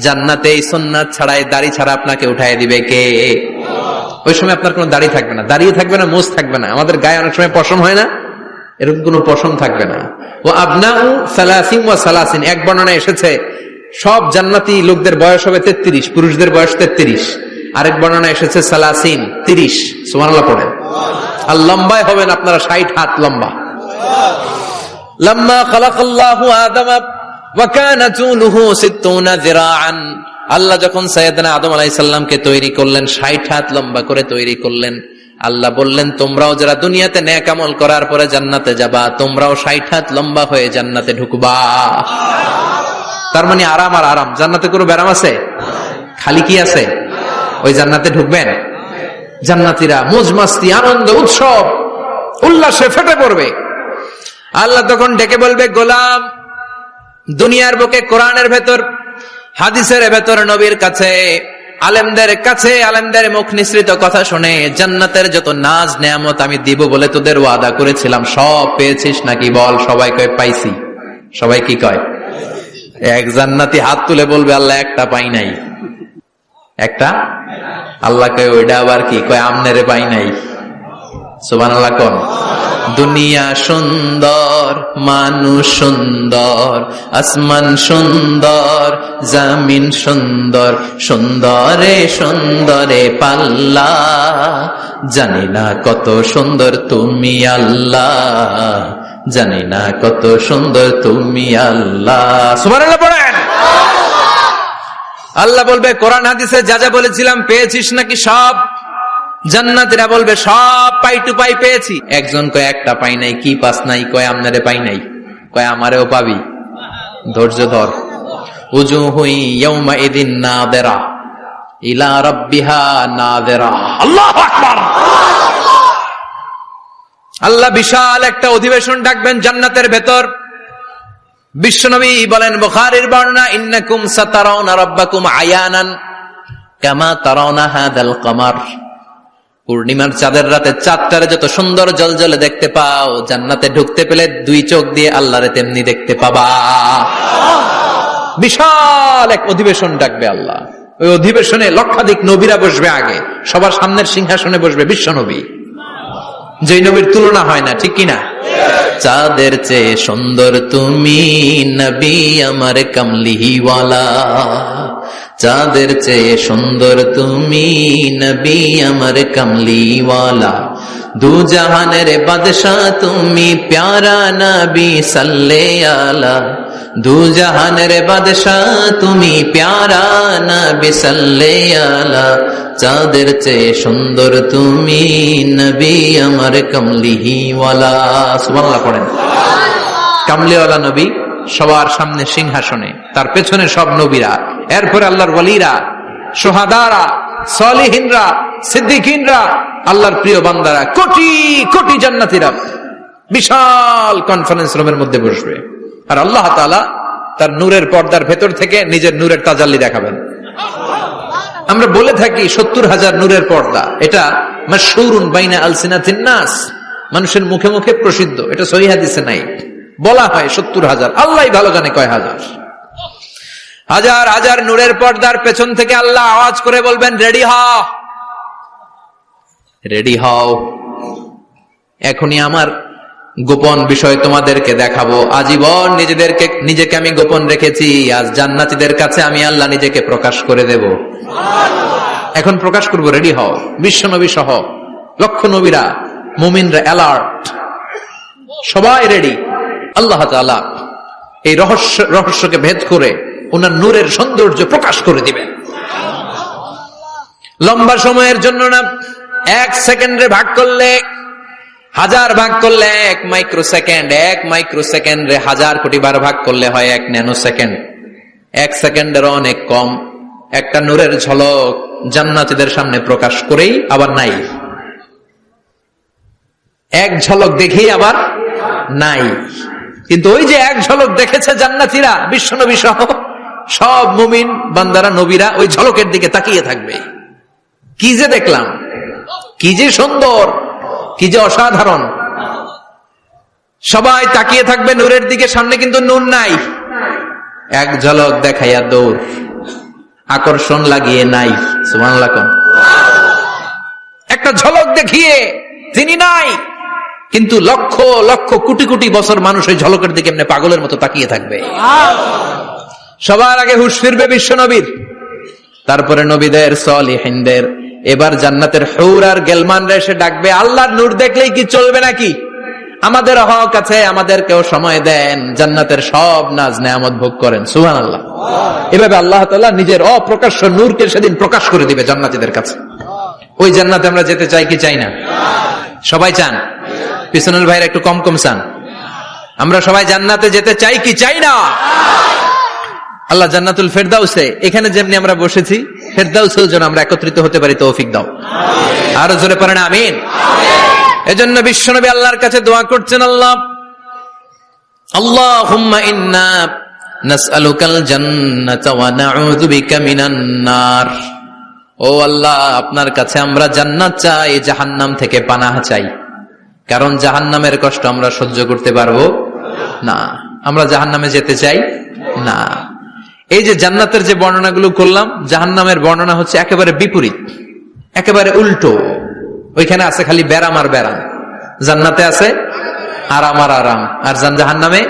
জান্নাতে এই সুন্নাত ছাড়াই দাড়ি ছাড়া আপনাকে উঠায় দিবে কে? ওই সময় আপনার কোনো দাড়ি থাকবে না, দাঁড়িয়ে থাকবে না, মোজ থাকবে না। আমাদের গায়ে অনেক সময় পশম হয় না, এরকম কোনো পশম থাকবে না। ও আবনাউ সালাসিন ওয়া সালাসিন, এক বর্ণনায় এসেছে সব জান্নাতি লোকদের বয়স হবে 33, পুরুষদের বয়স 33। আরেক বর্ণনায় এসেছে সালাসিন, 30। সুবহানাল্লাহ পড়েন। আর লম্বায় হবেন আপনারা 60 হাত লম্বা। লাম্মা খালাকাল্লাহু আদামা ওয়া কানা তুলুহু 60 যিরাআন, আল্লাহ যখন সাইয়েদনা আদম আলাইহিস সালামকে তৈরি করলেন, 60 হাত লম্বা করে তৈরি করলেন। আল্লাহ বললেন তোমরাও যারা দুনিয়াতে নেক আমল করার পরে জান্নাতে যাবা, তোমরাও 60 হাত লম্বা হয়ে জান্নাতে ঢুকবা। তার মানে আরাম আর আরাম। জান্নাতে কোনো ব্যারাম আছে? খালি কি আছে? ওই জান্নাতে ঢুকবেন, জান্নাতীরা মौज মাস্তি আনন্দ উৎসব উল্লাসে ফেটে পড়বে। আল্লাহ তখন ডেকে বলবে গোলাম, দুনিয়ার বুকে কোরআনের ভেতর, হাদিসের ভেতর, নবীর কাছে, আলেমদের কাছে, আলেমদের মুখ নিঃসৃত কথা শুনে জান্নাতের যত নাজ নেয়ামত আমি দিব বলে তোদের ওয়াদা করেছিলাম, সব পেয়েছিস নাকি বল? সবাই কয় পাইছি। সবাই কি কয়? এক জান্নাতি হাত তুলে বলবে আল্লাহ একটা পাই নাই। একটা? আল্লাহ কয় ওইটা আবার কি? কয় আমনেরে পাই নাই। সুবহানাল্লাহ কোন? দুনিয়া সুন্দর, মানুষ সুন্দর, আসমান সুন্দর, জমিন সুন্দর, সুন্দরে সুন্দরে পাল্লা, জানি না কত সুন্দর তুমি আল্লাহ, জানি না কত সুন্দর তুমি আল্লাহ। সুবহানাল্লাহ পড়েন। আল্লাহ বলবে কোরআন হাদিসে যা যা বলেছিলাম পেয়েছিস নাকি সব? জান্নাতীরা বলবে সব পাই টু পাই পেয়েছি। একজন কয় একটা পাই নাই। কি পাস নাই? কয় আমনারে পাই নাই। কয় আমারেও পাবি, ধৈর্য ধর। উজুহু ইয়াউমা ইদিন নাযিরা ইলা রাব্বিহা নাযিরা। আল্লাহু আকবার। আল্লাহ বিশাল একটা অধিবেশন ডাকবেন জান্নাতের ভেতর। বিশ্বনবী বলেন বুখারীর বর্ণনা, ইন্নাকুম সাতারাউনা রাব্বাকুম আয়ানান কামা তারাউনা হাদাল কমার। পূর্ণিমার চাঁদের রাতে চাঁদটারে যত সুন্দর জলজলে দেখতে পাও, জান্নাতে ঢুকতে পেলে দুই চোখ দিয়ে আল্লাহরে তেমনি দেখতে পাবা। বিশাল এক অধিবেশন ডাকবে আল্লাহ। ওই অধিবেশনে লক্ষাধিক নবীরা বসবে। আগে সবার সামনের সিংহাসনে বসবে বিশ্বনবী, যেই নবীর তুলনা হয় না, ঠিক কিনা? চাঁদের চেয়ে সুন্দর তুমি নবী আমার কামলিওয়ালা, চাঁদের চেয়ে সুন্দর তুমি নবী আমার কামলিওয়ালা, দু জাহানের বাদশাহ তুমি প্যারা নবী সাল্লে আলা, দু জাহানের বাদশাহ তুমি প্যারা নবী সাল্লে আলা, চাঁদের চেয়ে সুন্দর তুমি নবী আমার কামলিওয়ালা। সুবহানাল্লাহ পড়েন। কামলিওয়ালা নবী সবার সামনে সিংহাসনে, তার পেছনে সব নবীরা, এরপরে আল্লাহর ওয়ালিরা, শুহাদারা, সালিহিনরা, সিদ্দিকিনরা, আল্লাহর প্রিয় বান্দারা, কোটি কোটি জান্নাতীরা বিশাল কনফারেন্স রুমের মধ্যে বসবে। আর আল্লাহ তাআলা তার নূরের পর্দার ভেতর থেকে নিজের নূরের তাজাল্লি দেখাবেন। আমরা বলে থাকি 70,000 নূরের পর্দা, এটা মাশহুরুন বাইনা আলসিনাতিন নাস, মানুষের মুখে মুখে প্রসিদ্ধ। এটা সহিহ হাদিসে নাই, বলা হয় 70,000, আল্লাহই ভালো জানে কয় হাজার। হাজার হাজার নূরের পর্দার পেছন থেকে আল্লাহ আওয়াজ করে বলবেন রেডি হও, রেডি হও, এখনই আমার গোপন বিষয় তোমাদেরকে দেখাবো। আজীবন নিজেকে আমি গোপন রেখেছি, আজ জান্নাতীদের কাছে আমি আল্লাহ নিজেকে প্রকাশ করে দেব। এখন প্রকাশ করব, রেডি হও। বিশ্বনবী সহ লক্ষ নবীরা, মুমিনরা অ্যালার্ট, সবাই রেডি। আল্লাহ তাআলা এই রহস্যকে ভেদ করে ওনার নূরের সৌন্দর্য প্রকাশ করে দিবেন। লম্বা সময়ের জন্য না, 1 সেকেন্ডে ভাগ করলে, 1000 ভাগ করলে 1 মাইক্রোসেকেন্ড, 1 মাইক্রোসেকেন্ডে 1000 কোটি বার ভাগ করলে হয় 1 ন্যানো সেকেন্ড। 1 সেকেন্ডের অনেক কম একটা নূরের ঝলক জান্নাতীদের সামনে প্রকাশ করেই আবার নাই। এক ঝলক দেখেই আবার নাই। কিন্তু ওই যে এক ঝলক দেখেছে জান্নাতীরা, বিশ্বনবী সহ সব মুমিন বান্দারা, নবীরা ওই ঝলকের দিকে তাকিয়ে থাকবে। কি যে দেখলাম, কি যে সুন্দর, কি যে অসাধারণ। সবাই তাকিয়ে থাকবে নূরের দিকে, সামনে কিন্তু নূর নাই। এক ঝলক দেখাইয়া দৌড়, আকর্ষণ লাগিয়ে নাই। সুবহানাল্লাহ। একটা ঝলক দেখিয়ে তিনি নাই, কিন্তু লক্ষ লক্ষ কোটি কোটি বছর মানুষ ওই ঝলকের দিকে এমনি পাগলের মতো তাকিয়ে থাকবে। সবার আগে হুঁশ ফিরবে বিশ্বনবীর, তারপরে নবীদের, সলিহিনদের। এবার জান্নাতের হুর আর গেলমানরা এসে ডাকবে, আল্লাহর নূর দেখলেই কি চলবে নাকি? আমাদের হক আছে, আমাদেরকেও সময় দেন, জান্নাতের সব নাজ নেয়ামত ভোগ করেন। সুবহানাল্লাহ। এভাবে আল্লাহ তাআলা নিজের অপ্রকাশ্য নূরকে সেদিন প্রকাশ করে দিবে জান্নাতীদের কাছে। ওই জান্নাতে আমরা যেতে চাই কি চাই না? সবাই চান? পিছনের ভাইরা একটু কম কম চান। আমরা সবাই জান্নাতে যেতে চাই কি চাই না? আল্লাহ জান্নাতুল ফেরদাউসে, এখানে যেমনি আমরা বসেছি, ফেরদাউসেও যেন আমরা একত্রিত হতে পারি, তৌফিক দাও। আরো জোরে পড়েন আমিন। এজন্য বিশ্বনবী আল্লাহর কাছে দোয়া করছেন, আল্লাহ আল্লাহুম্মা ইন্না নাসআলুকাল জান্নাতা ওয়া নাউযু বিকা মিনান নার। ও আল্লাহ, আপনার কাছে আমরা জান্নাত চাই, জাহান্নাম থেকে পানাহ চাই। কারণ জাহান্নামের কষ্ট আমরা সহ্য করতে পারবো না, আমরা জাহান্নামে যেতে চাই না। এই যে জান্নাতের যে বর্ণনাগুলো করলাম, জাহান্নামের বর্ণনা হচ্ছে একেবারে বিপরীত, একেবারে উল্টো। ওইখানে আছে খালি ব্যারাম আর ব্যারাম, জান্নাতে আছে আরাম আর আরাম, আর জাহান্নামে